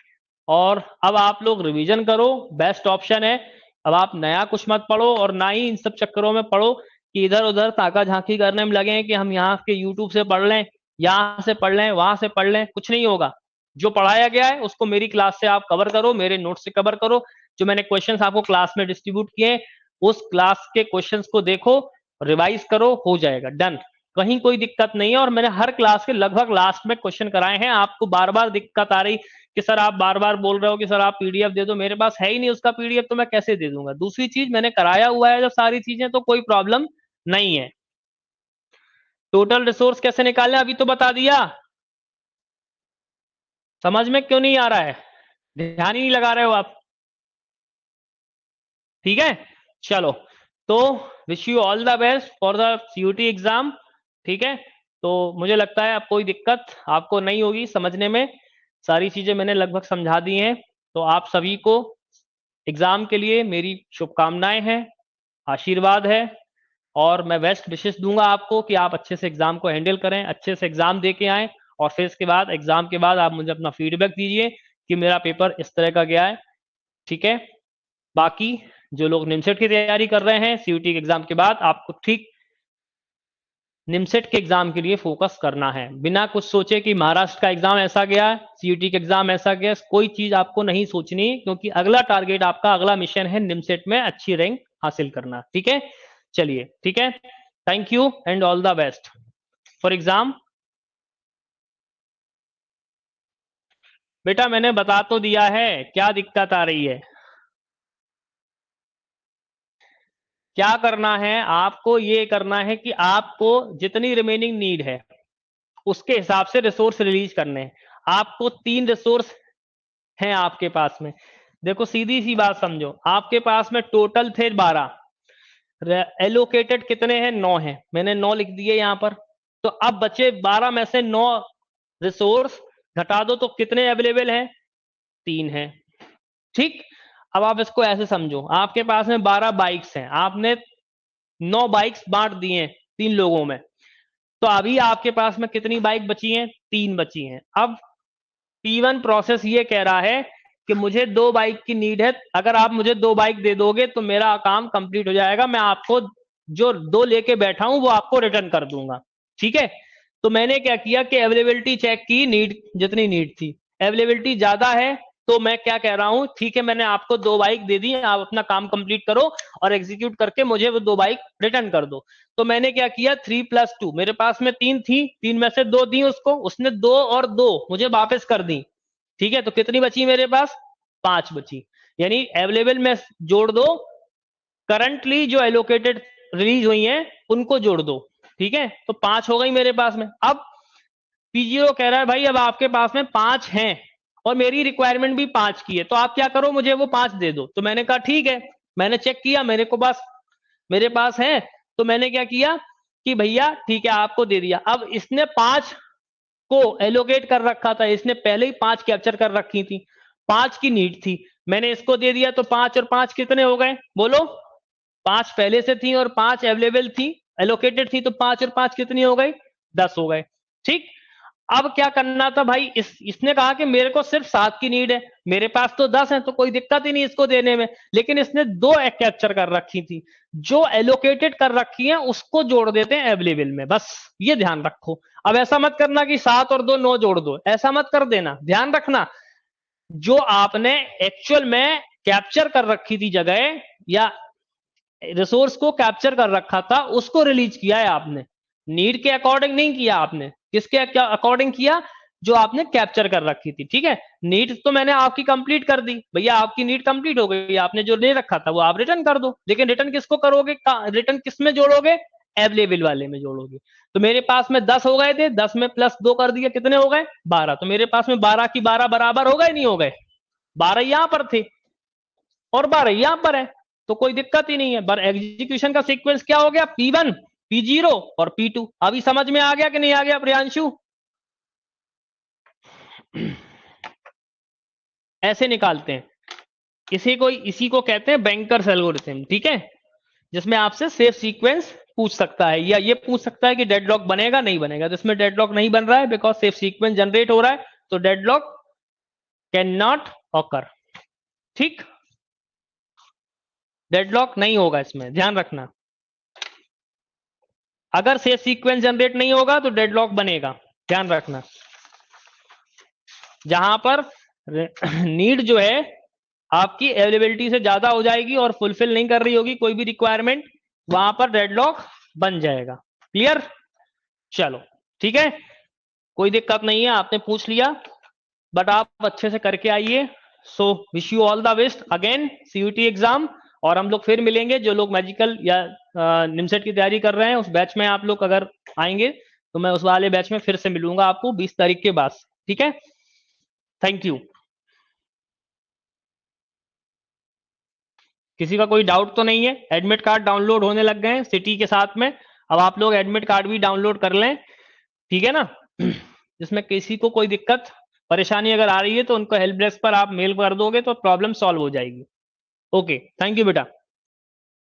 और अब आप लोग रिवीजन करो, बेस्ट ऑप्शन है। अब आप नया कुछ मत पढ़ो और ना ही इन सब चक्करों में पढ़ो कि इधर उधर ताका झांकी करने में लगे कि हम यहाँ के यूट्यूब से पढ़ लें, यहाँ से पढ़ लें, वहां से पढ़ लें, कुछ नहीं होगा। जो पढ़ाया गया है उसको मेरी क्लास से आप कवर करो, मेरे नोट से कवर करो, जो मैंने क्वेश्चंस आपको क्लास में डिस्ट्रीब्यूट किए उस क्लास के क्वेश्चंस को देखो, रिवाइज करो, हो जाएगा, डन, कहीं कोई दिक्कत नहीं है। और मैंने हर क्लास के लगभग लास्ट में क्वेश्चन कराए हैं। आपको बार बार दिक्कत आ रही कि सर आप बार बार बोल रहे हो कि सर आप पीडीएफ दे दो, मेरे पास है ही नहीं उसका पीडीएफ, तो मैं कैसे दे दूंगा। दूसरी चीज, मैंने कराया हुआ है जब सारी चीजें, तो कोई प्रॉब्लम नहीं है। टोटल रिसोर्स कैसे निकालना अभी तो बता दिया, समझ में क्यों नहीं आ रहा है? ध्यान ही नहीं लगा रहे हो आप। ठीक है, चलो, तो wish you all the best for the CUET exam. ठीक है, तो मुझे लगता है अब कोई दिक्कत आपको नहीं होगी समझने में, सारी चीजें मैंने लगभग समझा दी हैं। तो आप सभी को एग्जाम के लिए मेरी शुभकामनाएं हैं, आशीर्वाद है, और मैं बेस्ट विशेष दूंगा आपको कि आप अच्छे से एग्जाम को हैंडल करें, अच्छे से एग्जाम दे के आए, और फिर इसके बाद एग्जाम के बाद आप मुझे अपना फीडबैक दीजिए कि मेरा पेपर इस तरह का गया है। ठीक है, बाकी जो लोग निमसेट की तैयारी कर रहे हैं सीयूटी के एग्जाम के बाद, आपको ठीक निमसेट के एग्जाम के लिए फोकस करना है, बिना कुछ सोचे कि महाराष्ट्र का एग्जाम ऐसा गया, सीयूटी का एग्जाम ऐसा गया, कोई चीज आपको नहीं सोचनी, क्योंकि अगला टारगेट आपका, अगला मिशन है निमसेट में अच्छी रैंक हासिल करना। ठीक है, चलिए, ठीक है, thank you and all the best for exam. बेटा मैंने बता तो दिया है, क्या दिक्कत आ रही है? क्या करना है आपको? ये करना है कि आपको जितनी रिमेनिंग नीड है उसके हिसाब से रिसोर्स रिलीज करने हैं। आपको 3 रिसोर्स हैं आपके पास में, देखो सीधी सी बात समझो, आपके पास में टोटल थे 12, एलोकेटेड कितने हैं? 9 हैं, मैंने 9 लिख दिए यहां पर। तो अब बचे 12 में से 9 रिसोर्स घटा दो तो कितने अवेलेबल हैं? 3 हैं। ठीक, अब आप इसको ऐसे समझो, आपके पास में 12 बाइक्स हैं, आपने 9 बाइक्स बांट दिए 3 लोगों में, तो अभी आपके पास में कितनी बाइक बची हैं? 3 बची हैं। अब P1 प्रोसेस ये कह रहा है कि मुझे 2 बाइक की नीड है, अगर आप मुझे 2 बाइक दे दोगे तो मेरा काम कंप्लीट हो जाएगा, मैं आपको जो 2 लेके बैठा हूं वो आपको रिटर्न कर दूंगा। ठीक है, तो मैंने क्या किया कि अवेलेबिलिटी चेक की, नीड जितनी नीड थी, अवेलेबिलिटी ज्यादा है, तो मैं क्या कह रहा हूं, ठीक है मैंने आपको 2 बाइक दे दी, आप अपना काम कंप्लीट करो और एग्जीक्यूट करके मुझे वो 2 बाइक रिटर्न कर दो। तो मैंने क्या किया, 3+2, मेरे पास में 3 थी, 3 में से 2 दी उसको, उसने 2 और 2 मुझे वापस कर दी। ठीक है, तो कितनी बची मेरे पास? 5 बची, यानी अवेलेबल में जोड़ दो, करंटली जो एलोकेटेड रिलीज हुई हैं उनको जोड़ दो। ठीक है, तो 5 हो गई मेरे पास में। अब P0 कह रहा है भाई अब आपके पास में 5 हैं और मेरी रिक्वायरमेंट भी 5 की है, तो आप क्या करो, मुझे वो 5 दे दो। तो मैंने कहा ठीक है, मैंने चेक किया, मेरे पास है, तो मैंने क्या किया, कि भैया ठीक है आपको दे दिया। अब इसने 5 को एलोकेट कर रखा था, इसने पहले ही 5 कैप्चर कर रखी थी, 5 की नीड थी, मैंने इसको दे दिया, तो 5 और 5 कितने हो गए बोलो? 5 पहले से थी और 5 अवेलेबल थी, एलोकेटेड थी, तो 5 और 5 कितनी हो गई? 10 हो गए। ठीक, अब क्या करना था भाई, इसने कहा कि मेरे को सिर्फ 7 की नीड है, मेरे पास तो 10 है, तो कोई दिक्कत ही नहीं इसको देने में, लेकिन इसने 2 कैप्चर कर रखी थी, जो एलोकेटेड कर रखी है उसको जोड़ देते हैं अवेलेबल में, बस ये ध्यान रखो। अब ऐसा मत करना कि 7 और 2 9 जोड़ दो, ऐसा मत कर देना, ध्यान रखना जो आपने एक्चुअल में कैप्चर कर रखी थी जगह या रिसोर्स को कैप्चर कर रखा था उसको रिलीज किया है आपने, नीड के अकॉर्डिंग नहीं किया आपने, किसके अकॉर्डिंग किया? जो आपने कैप्चर कर रखी थी। ठीक है, नीड तो मैंने आपकी कंप्लीट कर दी भैया, आपकी नीड कंप्लीट हो गई, आपने जो ले रखा था वो आप रिटर्न कर दो, लेकिन रिटर्न किसको करोगे? रिटर्न किस में जोड़ोगे? अवेलेबल वाले में जोड़ोगे। तो मेरे पास में 10 हो गए थे, 10 में प्लस 2 कर दिए, कितने हो गए? 12। तो मेरे पास में 12 की 12 बराबर हो गए नहीं हो गए? 12 यहां पर थे और 12 यहां पर है, तो कोई दिक्कत ही नहीं है। पर एग्जीक्यूशन का सीक्वेंस क्या हो गया? P1, P0 और P2। अभी समझ में आ गया कि नहीं आ गया प्रियांशु? ऐसे निकालते हैं, इसी को कहते हैं बैंकर्स एल्गोरिथम। ठीक है, जिसमें आपसे सेफ सीक्वेंस पूछ सकता है, या ये पूछ सकता है कि डेडलॉक बनेगा नहीं बनेगा। तो इसमें डेडलॉक नहीं बन रहा है बिकॉज सेफ सीक्वेंस जनरेट हो रहा है, तो डेडलॉक कैन नॉट ऑकर। ठीक, डेडलॉक नहीं होगा इसमें, ध्यान रखना। अगर सेफ सीक्वेंस जनरेट नहीं होगा तो डेडलॉक बनेगा, ध्यान रखना। जहां पर नीड जो है आपकी अवेलेबिलिटी से ज्यादा हो जाएगी और फुलफिल नहीं कर रही होगी कोई भी रिक्वायरमेंट, वहां पर डेडलॉक बन जाएगा। क्लियर? चलो ठीक है, कोई दिक्कत नहीं है, आपने पूछ लिया, बट आप अच्छे से करके आइए। So wish you all the best again CUET exam. और हम लोग फिर मिलेंगे, जो लोग मैजिकल या निमसेट की तैयारी कर रहे हैं उस बैच में आप लोग अगर आएंगे तो मैं उस वाले बैच में फिर से मिलूंगा आपको 20 तारीख के बाद। ठीक है, थैंक यू। किसी का कोई डाउट तो नहीं है? एडमिट कार्ड डाउनलोड होने लग गए हैं सिटी के साथ में, अब आप लोग एडमिट कार्ड भी डाउनलोड कर लें, ठीक है ना? जिसमें किसी को कोई दिक्कत परेशानी अगर आ रही है तो उनको हेल्प डेस्क पर आप मेल कर दोगे तो प्रॉब्लम सॉल्व हो जाएगी। ओके, थैंक यू बेटा।